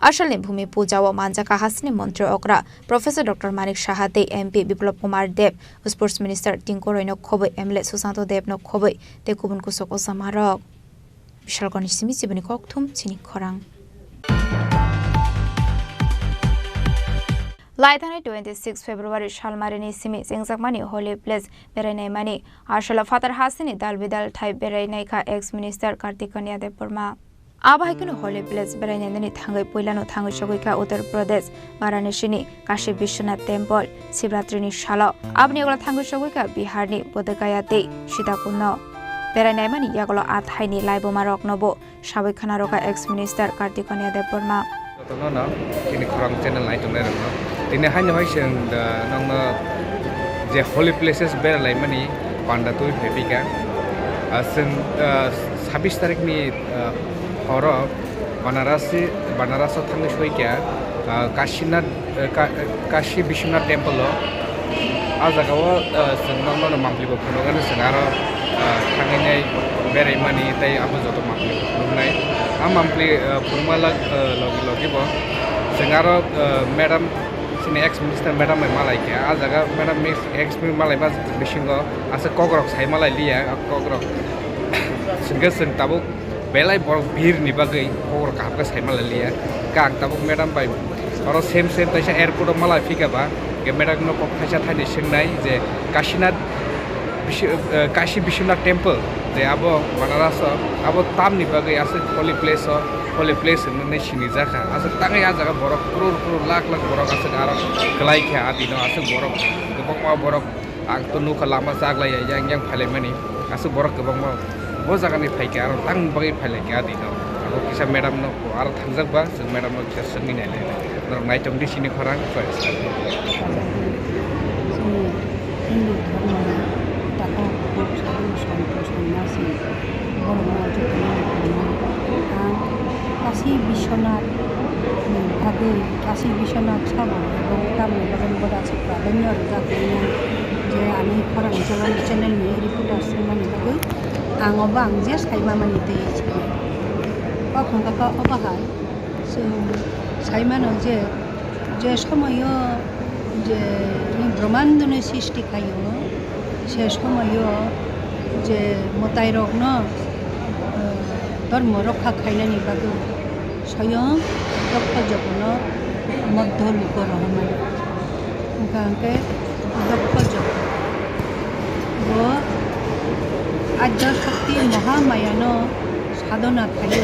আসলে ভূমি पूजा व मांजाका हासनी मंत्री अग्रा प्रोफेसर डॉक्टर मानिक साहाते MP Biplab Kumar Deb sports minister Tinku Roy खोबै एमएलए सुशांत देव खोबै ते गुबुन कुसक समारोह विशालगढ़ सिमी सिबनी कक्थुम चिनी खरां लाइथाने 26 फेब्रुवारी सालमारिनि सिमी जेंजाकमानि होली प्लेस बेरायनाय मानि आरसला फातार हासिनि दाल बिदाल थाइ बेरायनायखा एक्स मिनिस्टार कार्तिक कन्या देव बर्मा आबाहायखौनो होली प्लेस बेरायनायनि थाङै पहिलानो थाङै सगैखा उत्तर प्रदेश वाराणसीनि काशी विश्वनाथ टेम्पल शिवरात्रिनि सालाव आबनि अगला थाङै सगैखा बिहारनि बोधगया दै सीताकुण्ड बेरायनाय मानि यागला आथायनि लाइबोमा रकनबो साबैखाना रका x minister Kartik Kanya Deb Burma तनोना चिनी खरां चैनल नायथुंनाय रंनो दिनै हायनोहाय जों नोंनो जे होली प्लेसेस बेरायनाय मानि पान्डातु फेबिका जों 26 तारिखनि हर बनारसआव थांनो सैखा काशी विश्वनाथ टेम्पल आ जागायाव जों नोंनो मांफ्लिबो खुलुमगानो जों आरो थांनाय बेराय मानि ताइ आबो जत मांफ्लिबो खुलुमनाय आ मांफ्लि खुलुमला लगिबो जों आरो मैडम जोंनि एक्स मिनिस्टार मैडम मालायखे आ जागा मैडम एक्स मालायबा बिसिंगो आसे ककरक साइ मालाय लिया ककरक जोंखौ जों दाबो बेलाय बर भिरनि बागै ककरक हाबगा साइ मालाय लिया गां दाबो मैडम बाय आरो सेम ताइसा एयारपोर्टआव मालाय फिगाबा मैडम नो खायसा थाइनि सोंनाय जे काशी विश्वनाथ टेम्पल जे अब बनारस अब तामनि बागै आसे होली प्लेस होननानै सिनि जाखा आसे ताङै आ जागा बरफ करोड़ लाख बरफ आसे आरो गलायखा आदिनो आसे बरफ गोबां बरफ आंथ' नुखा लामा जाग्लाय yang फाइलायमानि आसे बरफ गोबां बो जागानि फायखा आरो तां बागै फाइलायखा आदिनो आरो किसा मैडम नो आरो थांजाबा जों मैडम नो किसा सोंनाय नायथों दिसिनि खरां काशी विश्वनाथ बागै काशी विश्वनाथ साबो तामनि बागै बदासिफ्रा बेनो जाफैनो जे आंनि खरां चेनेलनि रिपर्टार्स मानि बागै आङोबा आं जे साइमा मानि दै कखंगा अबाहाय जों साइमानो जे समय जे ब्रह्मांडनि सृष्टि खायो से समय जे मताइरकनो धर्म रक्षा खायनायनि बागै स्वयं दक्ष जगनो मध्य लोक रहमान ओंखायनो दक्ष जग वो आद्य शक्ति महामायानो साधना खायो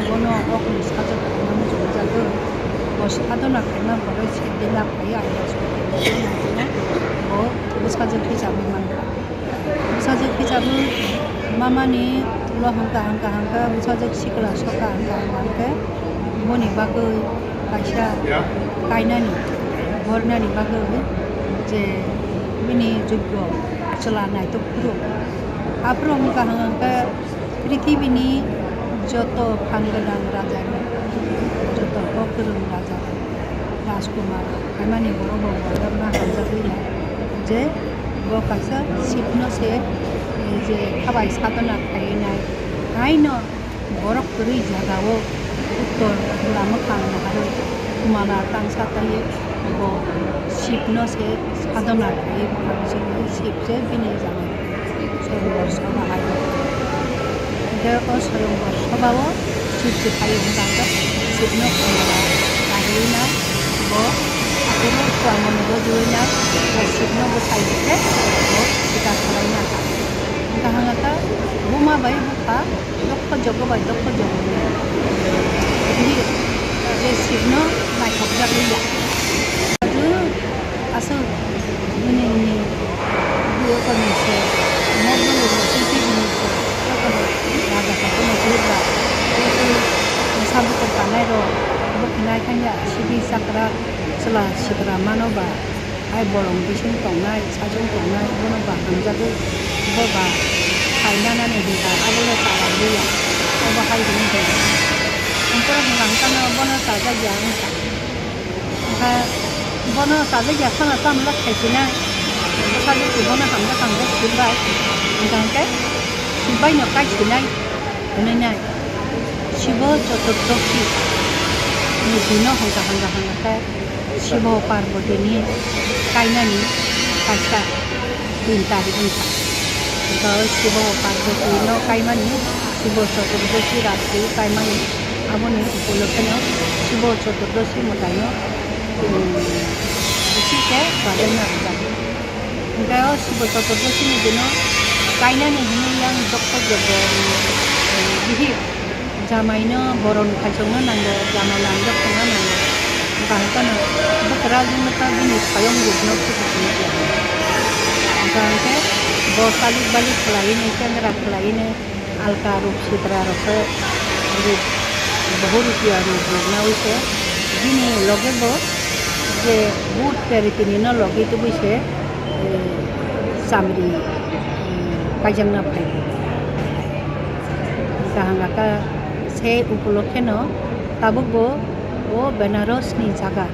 बनो अग्नि साधना खालामनो जजादो वो साधना खालामना बरो सेदिला खायो आद्य शक्ति वो बुसाजो फिजाबो मानखा बुसाजो फिजाबो मामानि हंका बुसाजो सिकला सका हंका बनि बागै खायसा गायनानै हरनानै बागै जे बिनि यज्ञ चलानाय तो पुरो आप्रो हंका पृथ्वीनि जत फानगोनां राजानि जत गोख्रों राजा राजकुमार खामानि बर'बाव हरना हामजाबैनाय जे वो खायसा सिपनो से जे खाबाय साधना खायनाय गायनो बरफ गरै जागावो उत्तर बुरामखां आरो कुमाला तांसातालि वो सिपनो से साधना खायो बिसोरो सिपसे बिनि जाबाय स्वयंवर सभा आयो दे स्वयंवर सभाव सिपसे खायो होनना सिपनो कुमाला गायना वो आरो कुमानोबो जुयना सिपनो बसायसे वो सिदा खालायना गाहांता बुमा बाय बुखा दक्ष जग बाय दक्ष जग जे सिपनो नायथक जागैया जो आसो बिनि बुयो करनोसै मदलो पृथ्वीनि ka sela sidra mano ba ai bolong bising tongnai sajong tongnai bono ba hamjago bo ba kaina na ne ba abole ta ba ya ba hai din de ampora hangkana bono saja yang ka bono saja ya sana tam la khaisina saja ki bono hamja hamja sibai angkai sibai no kai sinai nai Shiv चतुर्दशी दिन हंगा शिव पार्वती कायनानि कासा 3 तारिख शिव पार्वती कायमानि शिव चतुर्दशी रात्रि कायमानि आबोनि उपलक्षे शिव चतुर्दशी मतानो इसे बादायनो ओमफ्राय शिव चतुर्दशी दिन कायनानि हिनोयां जक्क जग बिहि जामायनो बरन खायसंनो नांगौ जामायलांनो थांनो नांगौ बांकानो बोथोरा जोंनो बिनि सायाव रुपनो फुटुनो ओमफ्राय बसालि बालि खलायनो सेंग्रा खलायनो आलका रूप सिद्रा रखो रूप बहु रुपया रूप रखनावैसे बिनि लगेबो जे बुट पेरिटिनिनो लगे तो बैसे सामरी कायजंना फाय गाहांगा से उपलक्षे ताबुकबो ओ बेनारस नि जागा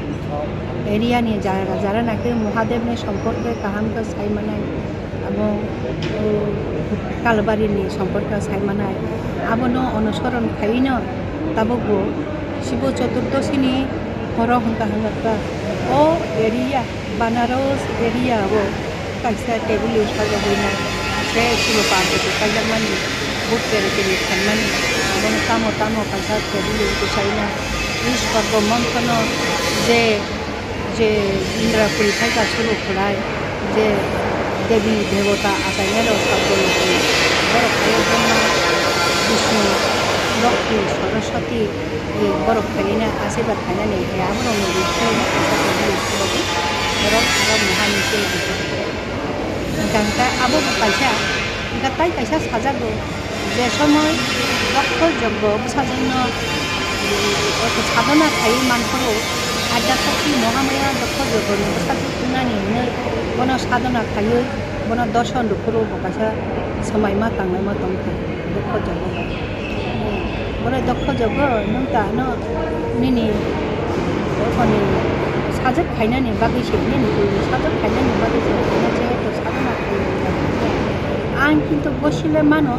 एरिया नि जागा जारा नाके महादेव ने सम्पर्के काहाम का साइमानाय এবং कालबारी नि सम्पर्क साइमानाय आबनो अनुसरण खायनो ताबुकबो शिव चतुर्दशी नि हर हंका हंगा ओ एरिया बनारस एरिया वो कायसा टेबल यूज खालामना से शिव पार्वती कायजामानि बुट पेरिटिनि खानमानि এবং তামো তামো কাছা টেবিল গুছাইনা ईश्वर को मंथनो जे जे इंद्र पुरीफाई का शुरू खुलाय जे देवी देवता आसायने ब्रह्मा विष्णु लक्ष्मी सरस्वती ये बरफ खायना आशीर्वाद खायनानै आबोनो महानिसे गांका आबो कायसा साजागो जे समय लक्ष यज्ञ साजनो साधना थायो मानखौ आध्यात्मिक महामाया लक्ष यज्ञ साजुनानै बन साधना थायो बन दर्शन दुखुरो बकासा समय मा तांनाय मा दंखा लक्ष यज्ञ बरे लक्ष यज्ञ नंता न निनि ओखनि साजक खायनानै बागैसे निनि साजक खायनानै बागैसे जे साधना थायो आं किन्तु बसिले मानो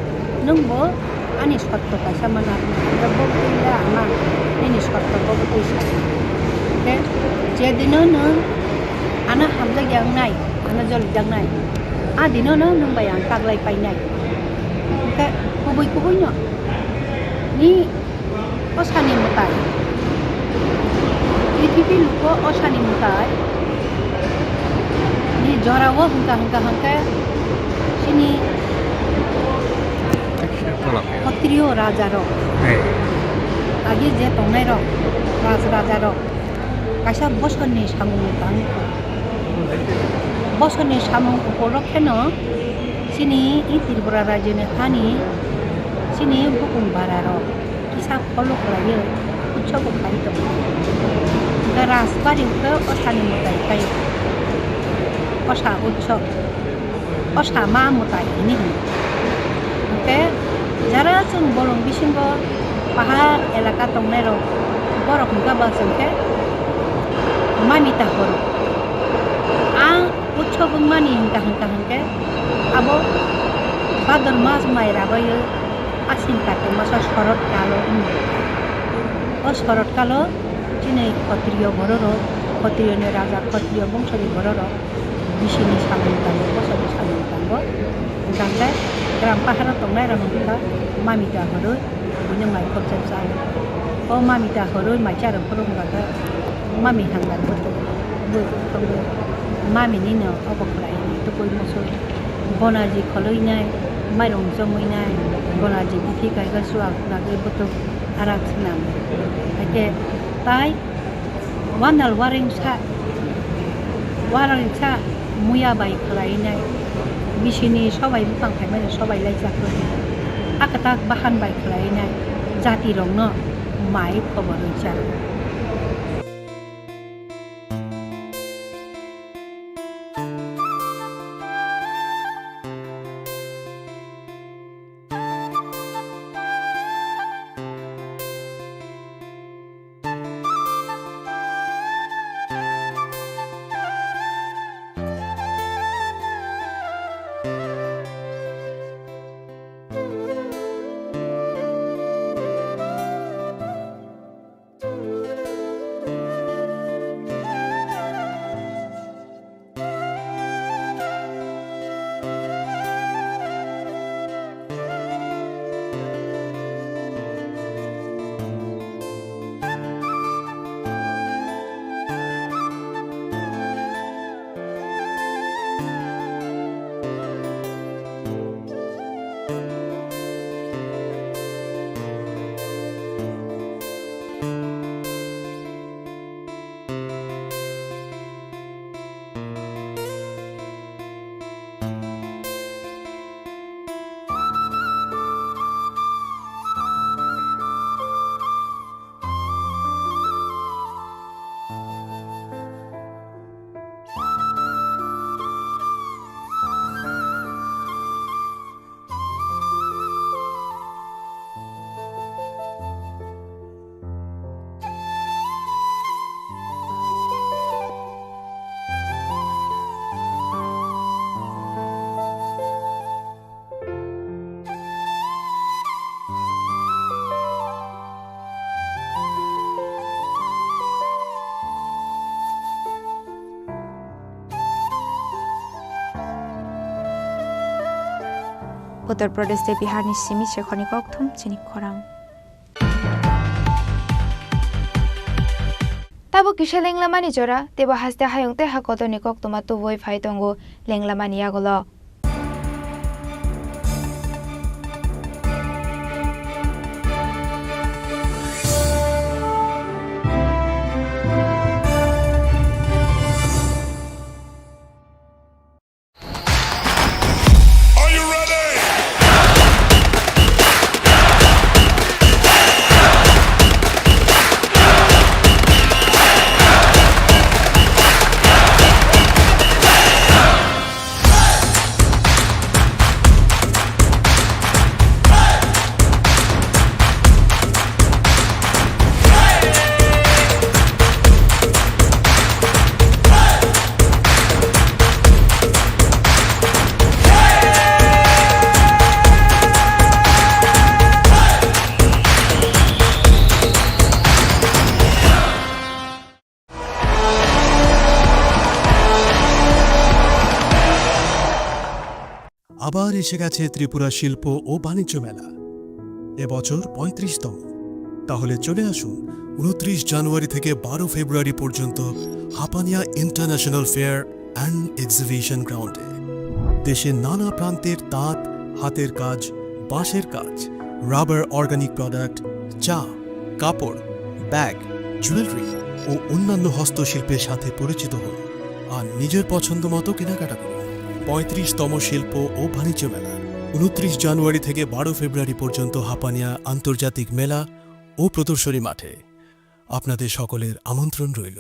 नंगौ आनि सत्य कायसा माना बबैला आमा निनि सत्य बबैसा के जे दिनो नों आना हामजा यांनाय आना जल यांनाय आ दिनो नों नंबाय आं तागलाय पायनाय के बबैखौबो न नि असानि मताय पृथ्वी लुको असानि मताय नि जरावो हंका सिनि क्षत्रिय राजा आगे जे तंनाय राजा कायसा बसरनि सामुं बसरनि सामुं उपलक्षे सिनि इ त्रिपुरा राज्योनि हानि सिनि बुकुम बारा किसा फल खालायो उत्सव खालायो राजबारिखौ असानि मताय खायो असा उत्सव असा मा मताय ओमफ्राय যারা जों बरं बिसिंग पाहाड़ एलाका तंनाय बरफ गाबा जोंखे मामिता हरो आं उत्सव मानि हंके आबो भाद्र मास माइ राबायो आसिन काटे मासा शरत कालो ओ शरत कालो दिनै क्षत्रिय घरर क्षत्रियनि राजा क्षत्रिय बंशनि घरर बिसिनि सामुं दांगो बसनि सामुं दांगो गांलाय ग्राम पाहाड़ तंनाय रंगा मामिता हरो बिनो माइ खबजा जायो ओ मामिता हरो माइ चारो फोरोंगा मामि हांगार बोथो मामिनि न अबखलाय तो कोई मोसो बनाजी खलैनाय माइरं जमैनाय बनाजी बिथि गायगा सुआ लागे बोथो आराग नाम आके ताई वानाल वारेंसा मुया बाय खलायनाय बिसिनि सबाय बुखां खायमाय सबाय लायजाखो आकाताक बाहान बाय खलायनाय जाति रंनो माइ खबर जा Uttar Pradesh te Bihar ni simi shekhoni kokthum Chini Khorang Tabo kisha lenglamani jora tebo haste hayongte hakoto ni koktuma tu voi phaitongo lenglamani yagolo আবার এসে গেছে ত্রিপুরা শিল্প ও বাণিজ্য মেলা এবছর ৩৫তম তাহলে চলে আসুন ২৯ জানুয়ারি থেকে ১২ ফেব্রুয়ারি পর্যন্ত Hapania international fair and exhibition গ্রাউন্ডে দেশের নানা প্রান্তের তাঁত হাতের কাজ বাঁশের কাজ রাবার অর্গানিক প্রোডাক্ট চা কাপড় ব্যাগ জুয়েলারি ও অন্যান্য হস্তশিল্পের সাথে পরিচিত হন আর নিজের পছন্দ মতো কেনাকাটা করুন ৩৫তম শিল্প ও বাণিজ্য মেলা ২৯ জানুয়ারি থেকে ১২ ফেব্রুয়ারি পর্যন্ত হাপানিয়া আন্তর্জাতিক মেলা ও প্রদর্শনী মাঠে আপনাদের সকলের আমন্ত্রণ রইল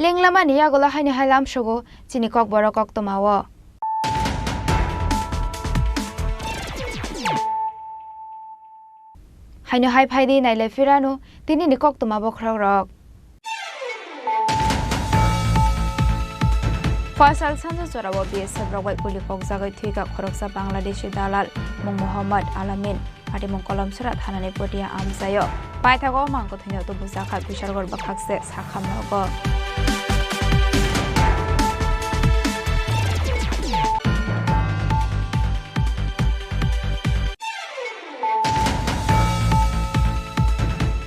Lenglamani yagola haini hailam shogo Chini Kokborok koktomawo Haino hai phaidi naile firanu tini ni koktomabo khrogrok Fasal sanjo jorabo BSF rogbai puli kokjagai thuika khoroksa Bangladeshi dalal Mung Muhammad Alamin Adi mung kolam surat hanani potia amsayo Paithago mangko thino to bujaka bishargor bakhakse sakhamnogo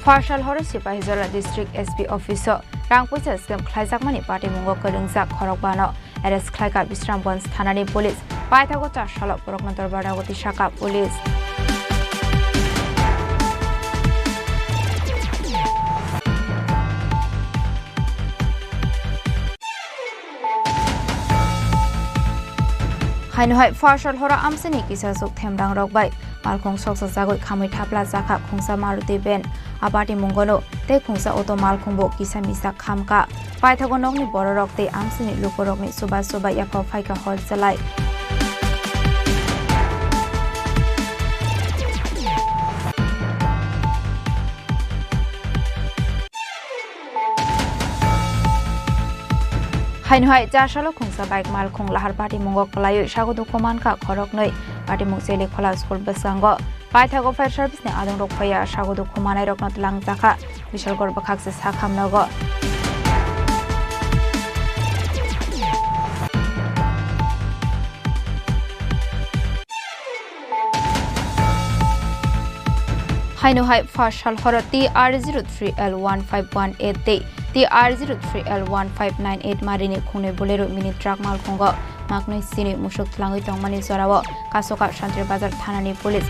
Farshal Hore Sipahizora District SP Officer Rangpucha Scam Khlaijakmani Party Mungo Koringjak Khorokbano Arrest Khlaika Bisramganj Thanani Police Paithago Chashalo Poroknator Badagoti Shaka Police Hainohai Farshal Hora Amsini Kisasuk Themrang Rokbai Malkhong Soksa Jagoi Khamui Thapla Jaka Khongsa Maruti Ben Abati Mungono Te Khongsa Auto Malkhongbo Kisa Misa Khamka Paithago Nokni Bororok Te Amsini Lukorokni Suba Suba Yakho Phaika Hol Jalai Hainohai Jashalo Khongsa Bike Malkhong Lahar Party Mungok Palayu Shagodu Komanka Khoroknoi Party Mukseli Khola School Basango Paithago Fire Service ne Adong Rokphaya Shagodu Khomanai Roknot Langjaka Bishalgor Bakhakse Sakhamnogo Hainohai Farshal Horati R03L15188 TR03L1598 Marini Khune Bolero Mini Truck Malkhongo Maknoi Sini Mushuk Tlangi Tongmani Zorawo Kasoka Shantri Bazar Thanani Police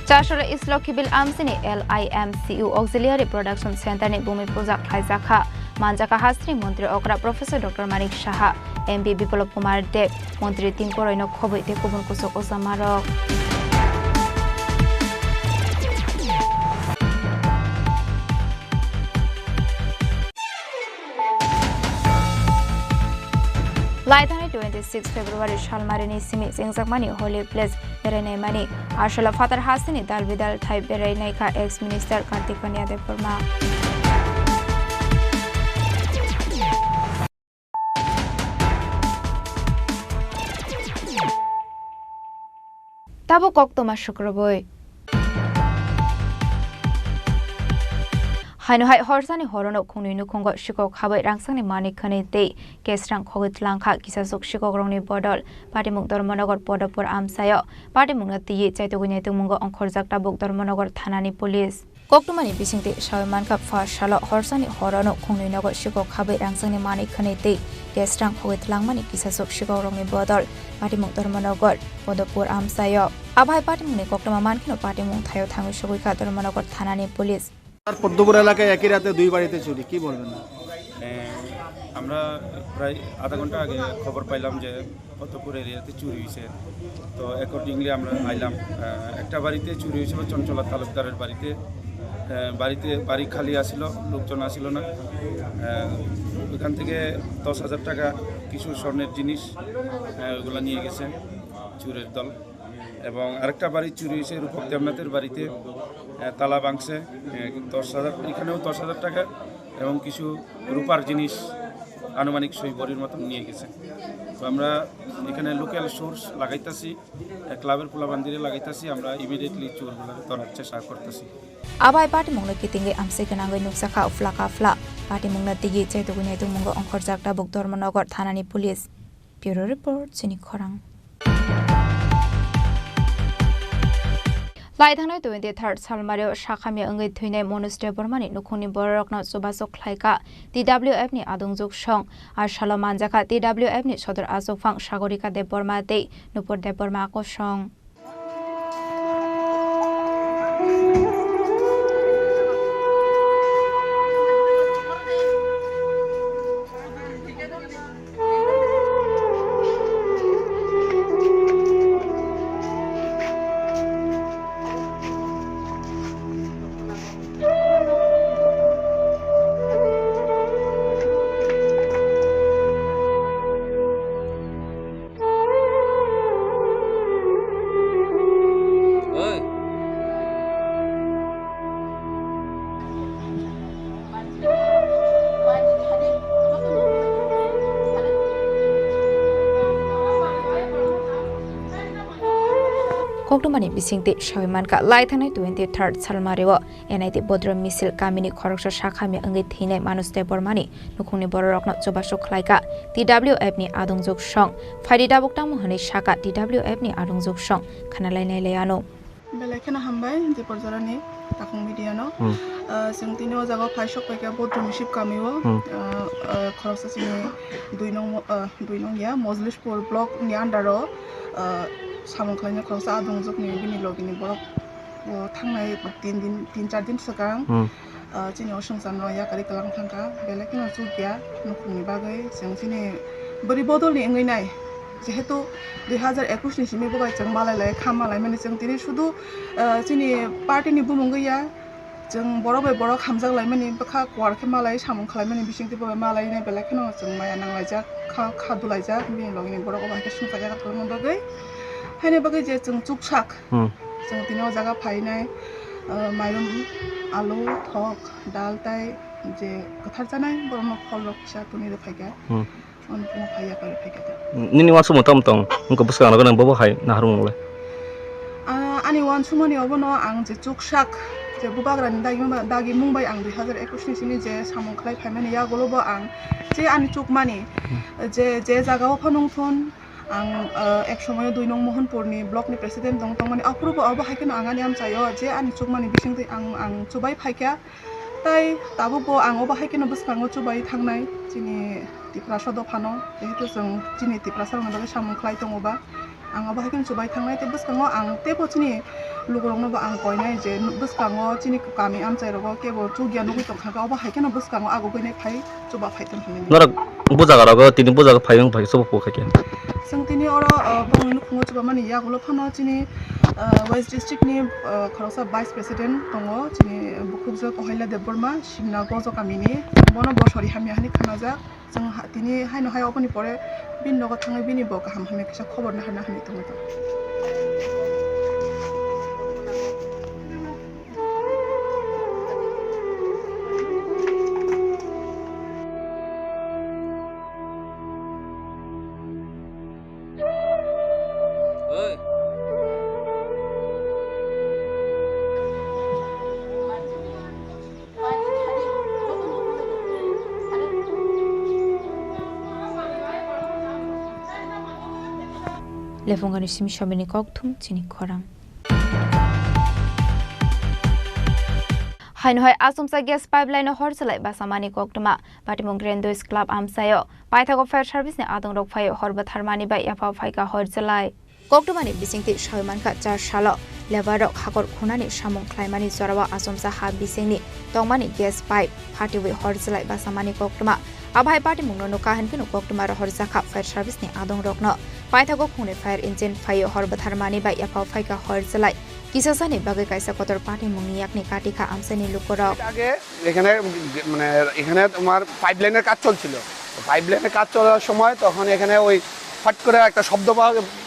Chashara Islokibil Amsini LIMCU Auxiliary Production Center ni Bumi Puja Khaizakha Manjaka Hastri Montri Okra Professor Dr. Manik Shaha MP Biplop Kumar Dev Montri Tinkoraino Khoboi te Kubun Kusok Osamarok Laithani 26 February Shalmarini Simi Singzakmani Holy Place Berenai Mani Arshala Father Hasini Dal Vidal Thai Berenai Ka ex Minister Kartikania de Purma Tabo Koktoma Shukraboy Hanuhai Horsani Horono Kuninu Kongo Shiko Habai Rangsani Mani Kanite, Kesrang Kogit Lanka, Kisasuk Shiko Groni Bodol, Party Mugdor Monogor Podapur Amsayo, Party Mungati, Chaitugunetu Mungo on Korzakta Bugdor Monogor Tanani Police. Koktumani Bisingti, Shaman Kap Far Shalot Horsani Horono Kunino Shiko Habai Rangsani Mani Kanite, Kesrang Kogit Langmani, Kisasuk Shiko Groni Bodol, Party Mugdor Monogor, Podapur Amsayo. Abai Party Munikokuma Mankino Party Muntayo Tangu Shuika Monogor Tanani Police. Padmapur এলাকায় একই রাতে দুই বাড়িতে চুরি কি বলবেন আমরা প্রায় আধা ঘন্টা আগে খবর পাইলাম যে পদ্মপুর এরিয়াতে চুরি হয়েছে তো অ্যাকর্ডিংলি আমরা আইলাম একটা বাড়িতে চুরি হয়েছিল চঞ্চলা তালুকদারের বাড়িতে বাড়ি খালি আসিল লোকজন আসিল না ওখান থেকে 10,000 টাকা কিছু স্বর্ণের জিনিস ওগুলো নিয়ে গেছে চুরের দল এবং আরেকটা বাড়ি চুরি হয়েছে রূপক দেবনাথের বাড়িতে তালা ভাঙছে 10,000 এখানেও 10,000 টাকা এবং কিছু রূপার জিনিস আনুমানিক 100 ভরির মতো নিয়ে গেছে তো আমরা এখানে লোকাল সোর্স লাগাইতাছি ক্লাবের পোলাবান্দিরে লাগাইতাছি আমরা ইমিডিয়েটলি চোরগুলো ধরার চেষ্টা করতেছি Abai Party Mungla Kitingi Amsekanangai Nuksaka Flaka Fla Party Mungla Tigi Chaitugunetu Mungo Onkorjakta Bugdor Monogor Thanani Police Bureau Report Chini Khorang Laithani 23rd Salmario Shakami Angai Thuine Monastery Bormani Nukuni Borokna Subasok Klaika TWF ni Adungjuk Shong Ar Shalomanjaka TWF ni Sodor Azofang Shagorika de Borma de Nupur de Borma Ko Shong Koktumani Bisingti Shawimanka Laithani 23rd Salmario NIT Bodrom Misil Kamini Khoroksa Shakhami Angai Thine Manuste Bormani Nukuni Borokna Chobasok Klaika TWF ni Adungjuk Shong Faidida Bukta Mohani Shaka TWF ni Adungjuk Shong Khanalai Leano Belekena Hambai the Porzarani Takung Midiano Sentino Zago Pashok Peka Bodrom Ship Kamiwo Khoroksa Sini Duinong ya Mozlishpur Block Nyandaro सामोखलायनो खरसा आदंजोक नि बिनि लगनि बरक थांनाय 3-4 दिन सिगां चिनि असंसानो याकारि कलां थांका बेलेकनो जुगिया नखुनि बागै जों चिनि बोरि बदलनि एंगैनाय जेहेतु 2021 नि सिमि बबाय जों मालायलाय खामालाय माने जों दिनै सुदु चिनि पार्टीनि बुमुंगैया जों बरबाय बरक हामजागलाय माने बखा कवारखे मालाय सामोखलाय माने बिसिंति बबाय मालायनि बेलेकनो जों माया नांलायजा खादुलायजा बिनि लगनि बरक बाहाय सुंफाजा खालामनो बागै हायने बागै जे जों चुकसाक जों दिनाव जागा फायनाय माइरं आलु थक दाल ताय जे गोथार जानाय बरम फल रखिसा तुनि फायगा अन पुं फाया कर फायगा निनि वासु मतम तंग उनको बुसका नगन बबो हाय नाहरुंगले आनि वान सुमनि अबनो आं जे चुकसाक जे बुबाग्रानि दागि मुंबाय आं 2021 नि सिनि जे सामंखलाय फायमानि या गलबो आं जे आनि चुकमानि जे जागाव फनंथन आं एक समय 2 नं मोहनपुरनि ब्लकनि प्रेसिडेन्ट दं तंमानि अप्रुभ अब हायखनो आंगानि आमचायो जे आनि चुकमानि बिसिंथि आं चुबाय फायखा ताय ताबुबो आं अब हायखनो बसखाङो चुबाय थांनाय चिनि तिप्रासा दफानो जेहेतु जों चिनि तिप्रासा नबागै सामंखलाय दङबा आं अब हायखनो चुबाय थांनाय ते बसखाङो आं ते पचिनि लुगरंनोबो आं कयनाय जे बसखाङो चिनि कामि आमचायरगो केबो चुगिया नुगै तंखागा अब हायखनो बसखाङो आगो गयनाय फाय चुबा फायतन होननि नरा बुजागारागो तिनि बुजागा फायं फाय सब पोखाके जों दिनै अरा बंनु खुङो चुबा मानि यागुलो फानो चिनि वेस्ट डिस्ट्रिक्टनि खरसा भाइस प्रेसिडेन्ट दङ चिनि बुखुबजो कहायला देबबर्मा सिमना गजो कामिनि बनो बसरि हामियानि खानाजा जों दिनै हायनो हायाव पनि परे बिन नगद थाङै बिनि ब गाहाम हामे किसा खबर ना हाना हानि दङ Lefongani simi shabini kokthum Chini Khorang. Hainhoi asumsa gas pipeline horselai basamani koktuma patimong Grandois Club amsayo paithago fire service ne adong rok phayo horba tharmani bai yafa phaika horselai koktumani bisingti shoimanka 4 salo lebarok hakor khunani samung khlaimani zorawa asumsa ha bisingni tongmani gas pipe phatiwi horselai basamani koktuma Abhai party mungno kahan kinu koktuma ro horzakha fire service ne adong rokno paithago khune fire engine phayo horba tharmani bai yafa phaika horselai কিসাসানি বাগে কাইসা কতর পাটি মুনিয়াকনি কাটিখা আমসানি লুকরক আগে এখানে মানে এখানে তোমার পাইপলাইনের কাজ চলছিল পাইপলাইনের কাজ চলার সময় তখন এখানে ওই ফট করে একটা শব্দ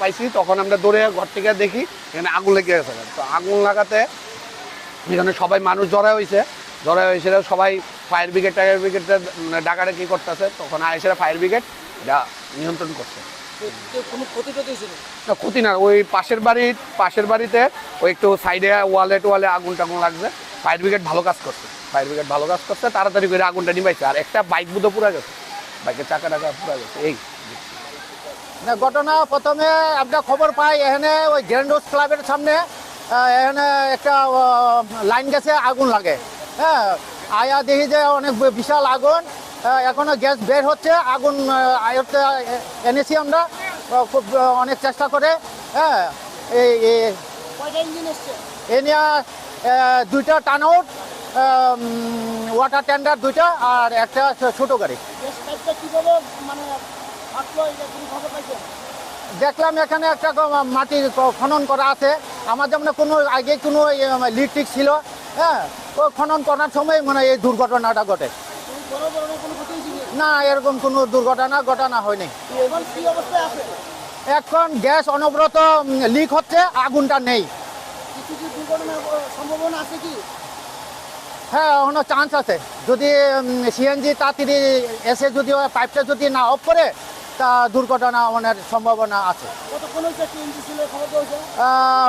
পাইছি তখন আমরা দৌড়ে ঘর থেকে দেখি এখানে আগুন লেগে গেছে তো আগুন লাগাতে এখানে সবাই মানুষ জড়া হয়েছে সবাই ফায়ার ব্রিগেড ডাকাডাকি করতেছে তখন এসে ফায়ার ব্রিগেড এটা নিয়ন্ত্রণ করছে কোনো ক্ষতি ছিল না ক্ষতি না ওই পাশের বাড়িতে ওই একটু সাইডে ওয়ালে আগুন টাগুন লাগছে ফায়ার ব্রিগেড ভালো কাজ করছে তাড়াতাড়ি করে আগুনটা নিভাইছে আর একটা বাইক বুধ পুরা গেছে বাইকের চাকা পুরা গেছে এই না ঘটনা প্রথমে আমরা খবর পাই এখানে ওই গ্র্যান্ডোস ক্লাবের সামনে এখানে একটা লাইন গেছে আগুন লাগে হ্যাঁ আয়া দেখি যে অনেক বিশাল আগুন এখনো গ্যাস বের হচ্ছে আগুন আয়ত্তে এনেছি আমরা খুব অনেক চেষ্টা করে হ্যাঁ এই নিয়ে দুইটা টানআউট ওয়াটার টেন্ডার দুইটা আর একটা ছোট গাড়ি দেখলাম এখানে একটা মাটি খনন করা আছে আমার যেমন কোনো আগে কোনো লিক ছিল হ্যাঁ ও খনন করার সময় মানে এই দুর্ঘটনাটা ঘটে না এরকম কোনো ঘটনা হয়নি এখন গ্যাস অনবরত লিক হচ্ছে আগুনটা নেই হ্যাঁ এখনো চান্স আছে যদি সিএনজি তাড়াতাড়ি এসে যদি পাইপটা যদি না অফ করে তা দুর্ঘটনা হওয়ার সম্ভাবনা আছে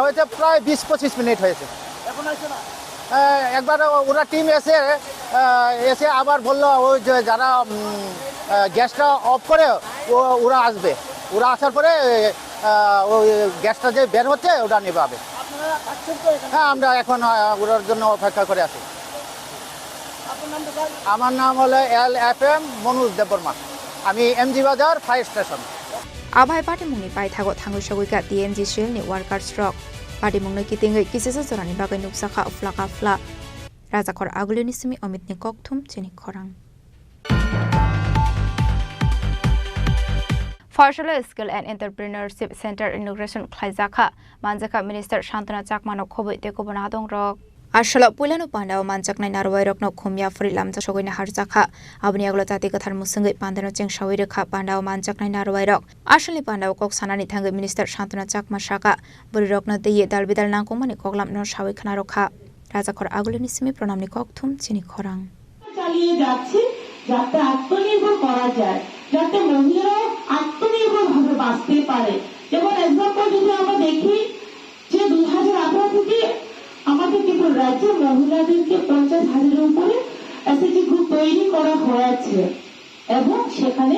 হয়েছে প্রায় 20-25 মিনিট হয়েছে একবার ওরা টিম এসে আবার বললো ওই যে যারা গ্যাসটা অফ করে ওরা আসবে ওরা আসার পরে ওই গ্যাসটা যে বের হচ্ছে ওটা নিভাবে হ্যাঁ আমরা এখন ওটার জন্য অপেক্ষা করে আছি আমার নাম হলো LFM মনোজ দেববর্মা আমি MG বাজার ফায়ার স্টেশন আভাই পাটি মুনি পাইথাগো থাঙ্গুসগুইকা TNG শিলনি ওয়ার্কার্স রক পাটি মুংনো কিতিংগৈ কিসিসা জরানি বাগৈ নুকসাখা উফলাকা রাজাখর আগুলিনি Simi অমিতনি kokthum Chini Khorang Farshala Skill and Entrepreneurship Center Inauguration Khlaijaka Manjaka Minister Shantana Chakmano khoboi tekobona dong rok Ashalo Pulano Pandao Manjaknai Narwai Rokno Khumya Frilam Jasogoi Harjaka Abni Aglo Tati Kathar Musungai Pandano Cheng Shawai Rekha Pandao Manjaknai Narwai Rok Ashali Pandao Kok Sanani Thangai Minister Shantana Chakma Shaka Buri Rokno Deye Dalbidal Nangkomani Koklam No Shawai Khana Rokha রাজাখর আগুলিনি Simi প্রণামনি kokthum Chini Khorang চালিয়ে যাচ্ছে যাতে আত্মনির্ভর করা যায় যাতে মহিলারা আত্মনির্ভরভাবে বাঁচতে পারে যেমন এক্সাম্পল যদি আমরা দেখি যে 2018 থেকে আমাদের ত্রিপুরা রাজ্যে মহিলাদেরকে 50,000-এর উপরে এসএসজি গ্রুপ তৈরি করা হয়েছে এবং সেখানে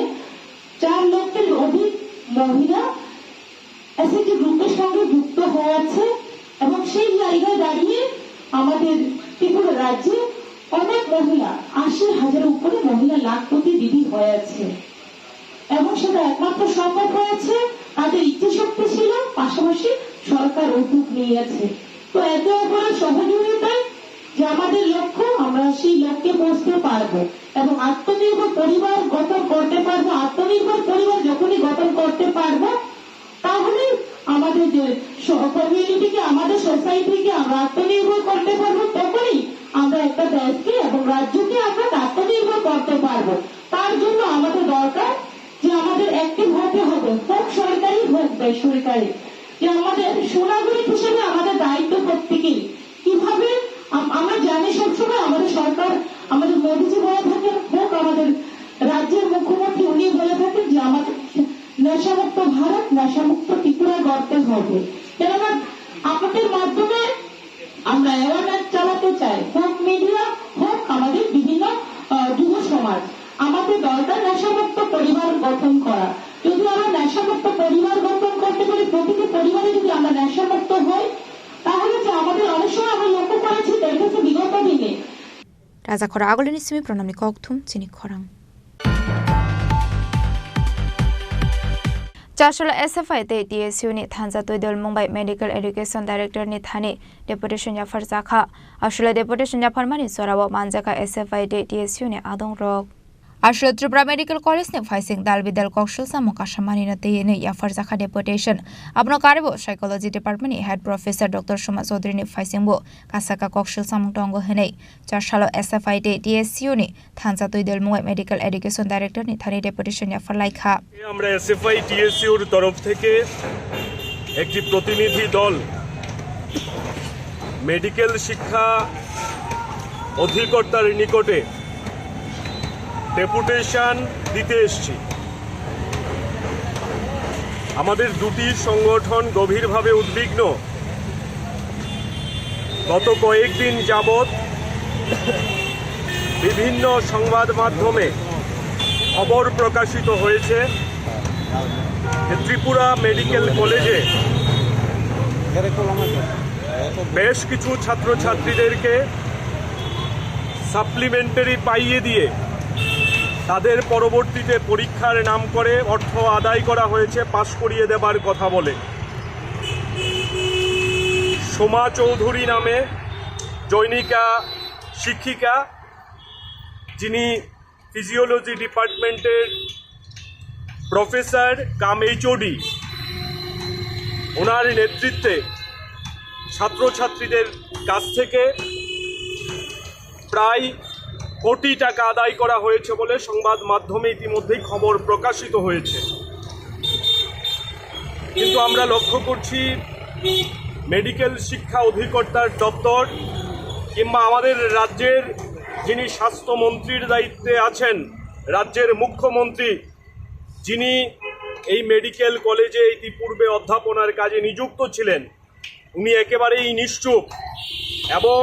4 লক্ষের অধিক মহিলা এসএসজি গ্রুপের সঙ্গে যুক্ত হয়েছে এবং সেই জায়গায় দাঁড়িয়ে আমাদের ত্রিপুরা রাজ্যে অনেক মহিলা 80,000-এর উপরে মহিলা লাখপতি দিদি হয়েছে এবং সেটা একমাত্র সম্ভব হয়েছে তাদের ইচ্ছে শক্তি ছিল পাশাপাশি সরকার উদ্যোগ নিয়েছে তো একে অপরের সহযোগিতায় যে আমাদের লক্ষ্য আমরা সেই লক্ষ্যে পৌঁছতে পারবো এবং আত্মনির্ভর পরিবার গঠন করতে পারবো আত্মনির্ভর পরিবার যখনই গঠন করতে পারবো তাহলে আমাদের যে কমিউনিটিকে আমাদের সোসাইটিকে আমরা আত্মনির্ভর করতে পারবো তখনই আমরা একটা দেশকে এবং রাজ্যকে আমরা আত্মনির্ভর করতে পারবো তার জন্য আমাদের বেসরকারি, যে আমাদের সুনাগরিক হিসেবে আমাদের দায়িত্ব প্রত্যেকেই। কিভাবে আমরা জানি সবসময় আমাদের সরকার, আমাদের মোদীজি বলে থাকেন, হোক আমাদের রাজ্যের মুখ্যমন্ত্রী উনি বলে থাকেন যে আমাদের নেশামুক্ত ভারত, নেশামুক্ত ত্রিপুরা গড়তে হবে। কেননা আপনাদের মাধ্যমে আমরা অ্যাওয়ারনেস চালাতে চাই, হোক মিডিয়া, হোক আমাদের বিভিন্ন যুব সমাজ। আমাদের দরকার নেশামুক্ত পরিবার গঠন করা। যদি আমরা নেশামুক্ত পরিবার গঠন করতে পারি, প্রতিটি পরিবারে যদি আমরা নেশামুক্ত হই, তাহলে যে আমাদের অনেক সময় আমরা লক্ষ্য করেছি দেখেছি বিগত দিনে রাজা খরা আগলিনি সিমি প্রণামী ককথুম চিনি খরাং চারশোলা SFI তে TSU ni thanza toidol Mumbai Medical Education Director ni thani deputation jafar zakha asule deputation jafar mani sorawo manjaka SFI তে TSU ni adong rok আসলে ত্রিপুরা মেডিকেল কলেজ নে ফাইসিং দাল বিদাল কৌশল সামো কাশামানি না তেনে ইয়াফার জাখা ডেপুটেশন আপনো কারেবো psychology department head professor doctor Soma Chowdhury নি ফাইসিং বো কাসাকা কৌশল সামো টঙ্গ হেনে চারশালো SFI তে TSU নি থানজা তৈদল মুম্বাই মেডিকেল এডুকেশন ডাইরেক্টর নি থানি ডেপুটেশন ইয়াফার লাইখা আমরা SFI TSU এর তরফ থেকে একটি প্রতিনিধি দল মেডিকেল শিক্ষা অধিকর্তার নিকটে ডেপুটেশন দিতে এসেছি। আমাদের দুটি সংগঠন গভীরভাবে উদ্বিগ্ন। গত কয়েকদিন যাবৎ বিভিন্ন সংবাদ মাধ্যমে খবর প্রকাশিত হয়েছে যে ত্রিপুরা মেডিকেল কলেজে বেশ কিছু ছাত্রছাত্রীদেরকে সাপ্লিমেন্টারি পাইয়ে দিয়ে তাদের পরবর্তীতে পরীক্ষার নাম করে অর্থ আদায় করা হয়েছে পাস করিয়ে দেবার কথা বলে। সোমা চৌধুরী নামে জৈনিকা শিক্ষিকা, যিনি ফিজিওলজি ডিপার্টমেন্টের প্রফেসর কাম HOD, ওনার নেতৃত্বে ছাত্রছাত্রীদের কাছ থেকে প্রায় কোটি টাকা আদায় করা হয়েছে বলে সংবাদ মাধ্যমে ইতিমধ্যেই খবর প্রকাশিত হয়েছে। কিন্তু আমরা লক্ষ্য করছি মেডিকেল শিক্ষা অধিকর্তার দপ্তর কিংবা আমাদের রাজ্যের যিনি স্বাস্থ্যমন্ত্রীর দায়িত্বে আছেন, রাজ্যের মুখ্যমন্ত্রী যিনি এই মেডিকেল কলেজে ইতিপূর্বে অধ্যাপনার কাজে নিযুক্ত ছিলেন, উনি একেবারেই নিশ্চুপ এবং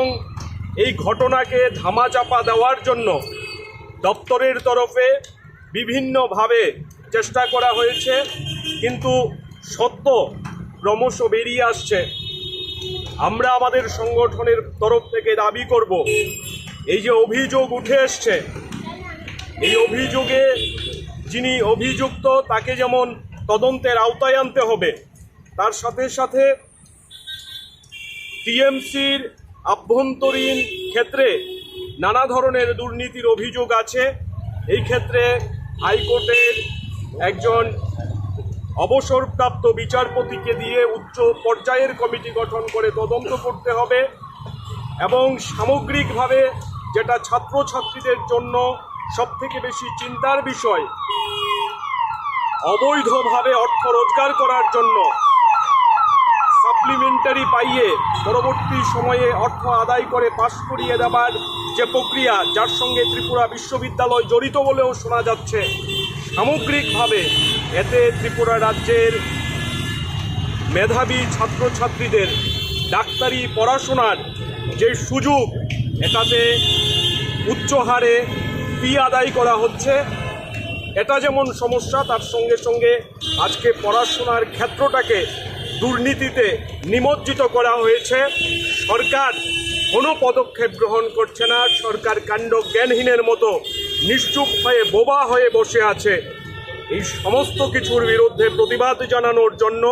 এই ঘটনাকে ধামাচাপা দেওয়ার জন্য দপ্তরের তরফে বিভিন্নভাবে চেষ্টা করা হয়েছে। কিন্তু সত্য ক্রমশ বেরিয়ে আসছে। আমরা আমাদের সংগঠনের তরফ থেকে দাবি করব, এই যে অভিযোগ উঠে এসছে, এই অভিযোগে যিনি অভিযুক্ত তাকে যেমন তদন্তের আওতায় আনতে হবে, তার সাথে সাথে টিএমসির আভ্যন্তরীণ ক্ষেত্রে নানা ধরনের দুর্নীতির অভিযোগ আছে। এই ক্ষেত্রে হাইকোর্টের একজন অবসরপ্রাপ্ত বিচারপতিকে দিয়ে উচ্চ পর্যায়ের কমিটি গঠন করে তদন্ত করতে হবে এবং সামগ্রিকভাবে যেটা ছাত্রছাত্রীদের জন্য সবথেকে বেশি চিন্তার বিষয়, অবৈধভাবে অর্থ রোজগার করার জন্য সাপ্লিমেন্টারি পাইয়ে পরবর্তী সময়ে অর্থ আদায় করে পাশ করিয়ে দেবার যে প্রক্রিয়া, যার সঙ্গে ত্রিপুরা বিশ্ববিদ্যালয় জড়িত বলেও শোনা যাচ্ছে, সামগ্রিকভাবে এতে ত্রিপুরা রাজ্যের মেধাবী ছাত্রছাত্রীদের ডাক্তারি পড়াশোনার যে সুযোগ, এটাতে উচ্চ হারে ফি আদায় করা হচ্ছে। এটা যেমন সমস্যা, তার সঙ্গে সঙ্গে আজকে পড়াশোনার ক্ষেত্রটাকে দুর্নীতিতে নিমজ্জিত করা হয়েছে। সরকার কোনো পদক্ষেপ গ্রহণ করছে না। সরকার কাণ্ড জ্ঞানহীনের মতো নিশ্চুপ হয়ে বোবা হয়ে বসে আছে। এই সমস্ত কিছুর বিরুদ্ধে প্রতিবাদ জানানোর জন্য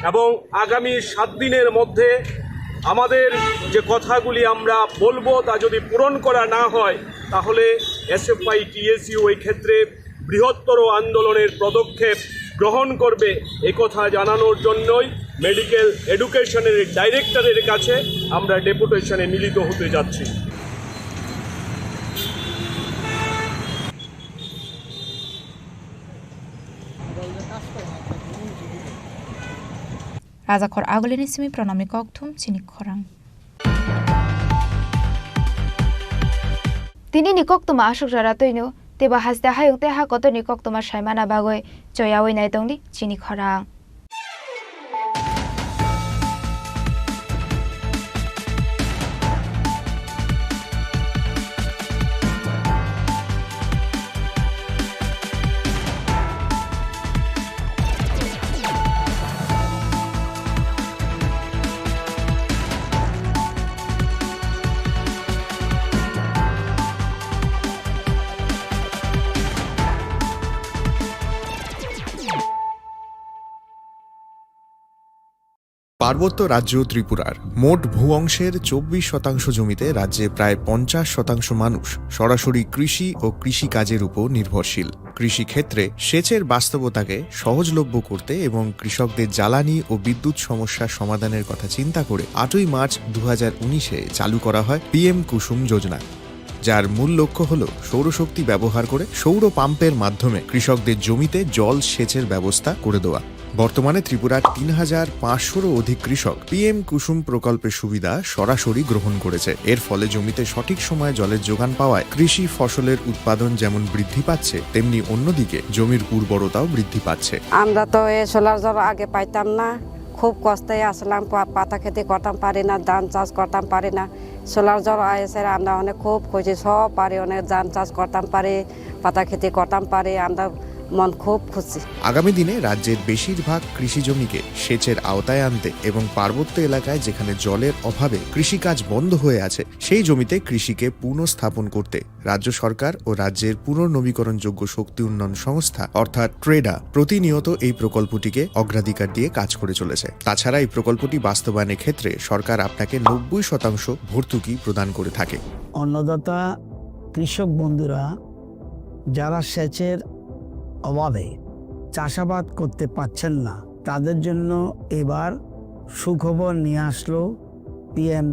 এবং আগামী 7 দিনের মধ্যে আমাদের যে কথাগুলি আমরা বলবো তা যদি পূরণ করা না হয়, তাহলে SFI TSU এই ক্ষেত্রে বৃহত্তর আন্দোলনের পদক্ষেপ গ্রহণ করবে, কথা জানানোর জন্যই মেডিকেল এডুকেশনের ডাইরেক্টরের কাছে আমরা ডেপুটেশনে মিলিত হতে যাচ্ছি। রাজাখর আগলিনি সিমি প্রণামী ককথুম চিনি খরাং তিনি নিকক্তমা আসক যারা তৈনো তেবা হাসদা হায়ং তে হাকত নিকক্তমা সাইমানা বাগৈ জয়াওই নাই দংদি চিনি খরাং পার্বত্য রাজ্য ত্রিপুরার মোট ভূ অংশের 24% জমিতে রাজ্যে প্রায় 50% মানুষ সরাসরি কৃষি ও কৃষিকাজের উপর নির্ভরশীল। কৃষিক্ষেত্রে সেচের বাস্তবতাকে সহজলভ্য করতে এবং কৃষকদের জ্বালানি ও বিদ্যুৎ সমস্যা সমাধানের কথা চিন্তা করে 8ই মার্চ 2019-এ চালু করা হয় PM কুসুম যোজনা, যার মূল লক্ষ্য হল সৌরশক্তি ব্যবহার করে সৌর পাম্পের মাধ্যমে কৃষকদের জমিতে জল সেচের ব্যবস্থা করে দেওয়া। বর্তমানে ত্রিপুরার 3500-রও অধিক কৃষক PM কুসুম প্রকল্পের সুবিধা সরাসরি গ্রহণ করেছে। এর ফলে জমিতে সঠিক সময়ে জলের যোগান পাওয়ায় কৃষি ফসলের উৎপাদন যেমন বৃদ্ধি পাচ্ছে, তেমনি অন্যদিকে জমির উর্বরতাও বৃদ্ধি পাচ্ছে। আমরা তো এই সোলার জল আগে পাইতাম না, খুব কষ্টে আসলাম, পাতা খেতে করতাম পারি না, ধান চাষ করতাম পারি না। সোলার জল এসে আমরা অনেক খুব খুশি, সব পারি, অনেক ধান চাষ করতাম পারি, পাতা খেতে করতাম পারি, আমরা মন খুব খুশি। আগামী দিনে রাজ্যের বেশিরভাগ কৃষি জমিকে সেচের আওতায় আনতে এবং পার্বত্য এলাকায় যেখানে জলের অভাবে কৃষিকাজ বন্ধ হয়ে আছে সেই জমিতে কৃষিকে পুনঃস্থাপন করতে রাজ্য সরকার ও রাজ্যের পুনর্নবীকরণযোগ্য শক্তি উন্নয়ন সংস্থা অর্থাৎ ট্রেডা প্রতিনিয়ত এই প্রকল্পটিকে অগ্রাধিকার দিয়ে কাজ করে চলেছে। তাছাড়া এই প্রকল্পটি বাস্তবায়নের ক্ষেত্রে সরকার আপনাকে 90% ভর্তুকি প্রদান করে থাকে। অন্নদাতা কৃষক বন্ধুরা যারা সেচের অভাবে চাষাবাদ করতে পারছেন না, তাদের জন্য এবার সুখবর নিয়ে আসলো PM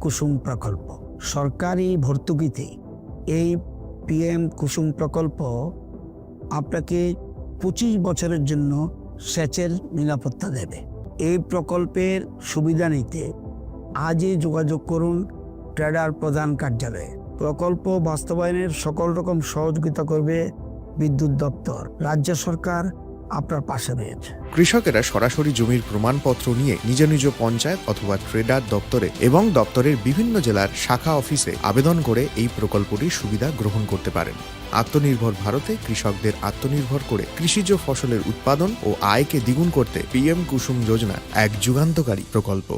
কুসুম প্রকল্প। সরকারি ভর্তুকিতে এই PM কুসুম প্রকল্প আপনাকে 25 বছরের জন্য সেচের নিরাপত্তা দেবে। এই প্রকল্পের সুবিধা নিতে আজই যোগাযোগ করুন ট্রেডার প্রধান কার্যালয়ে। প্রকল্প বাস্তবায়নের সকল রকম সহযোগিতা করবে বিদ্যুৎ দপ্তর। রাজ্য সরকার আপনার পাশে রয়েছে। কৃষকেরা সরাসরি জমির প্রমাণপত্র নিয়ে নিজ নিজ পঞ্চায়েত অথবা ট্রেডার দপ্তরে এবং দপ্তরের বিভিন্ন জেলার শাখা অফিসে আবেদন করে এই প্রকল্পটির সুবিধা গ্রহণ করতে পারেন। আত্মনির্ভর ভারতে কৃষকদের আত্মনির্ভর করে কৃষিজ ফসলের উৎপাদন ও আয়কে দ্বিগুণ করতে PM কুসুম যোজনা এক যুগান্তকারী প্রকল্প।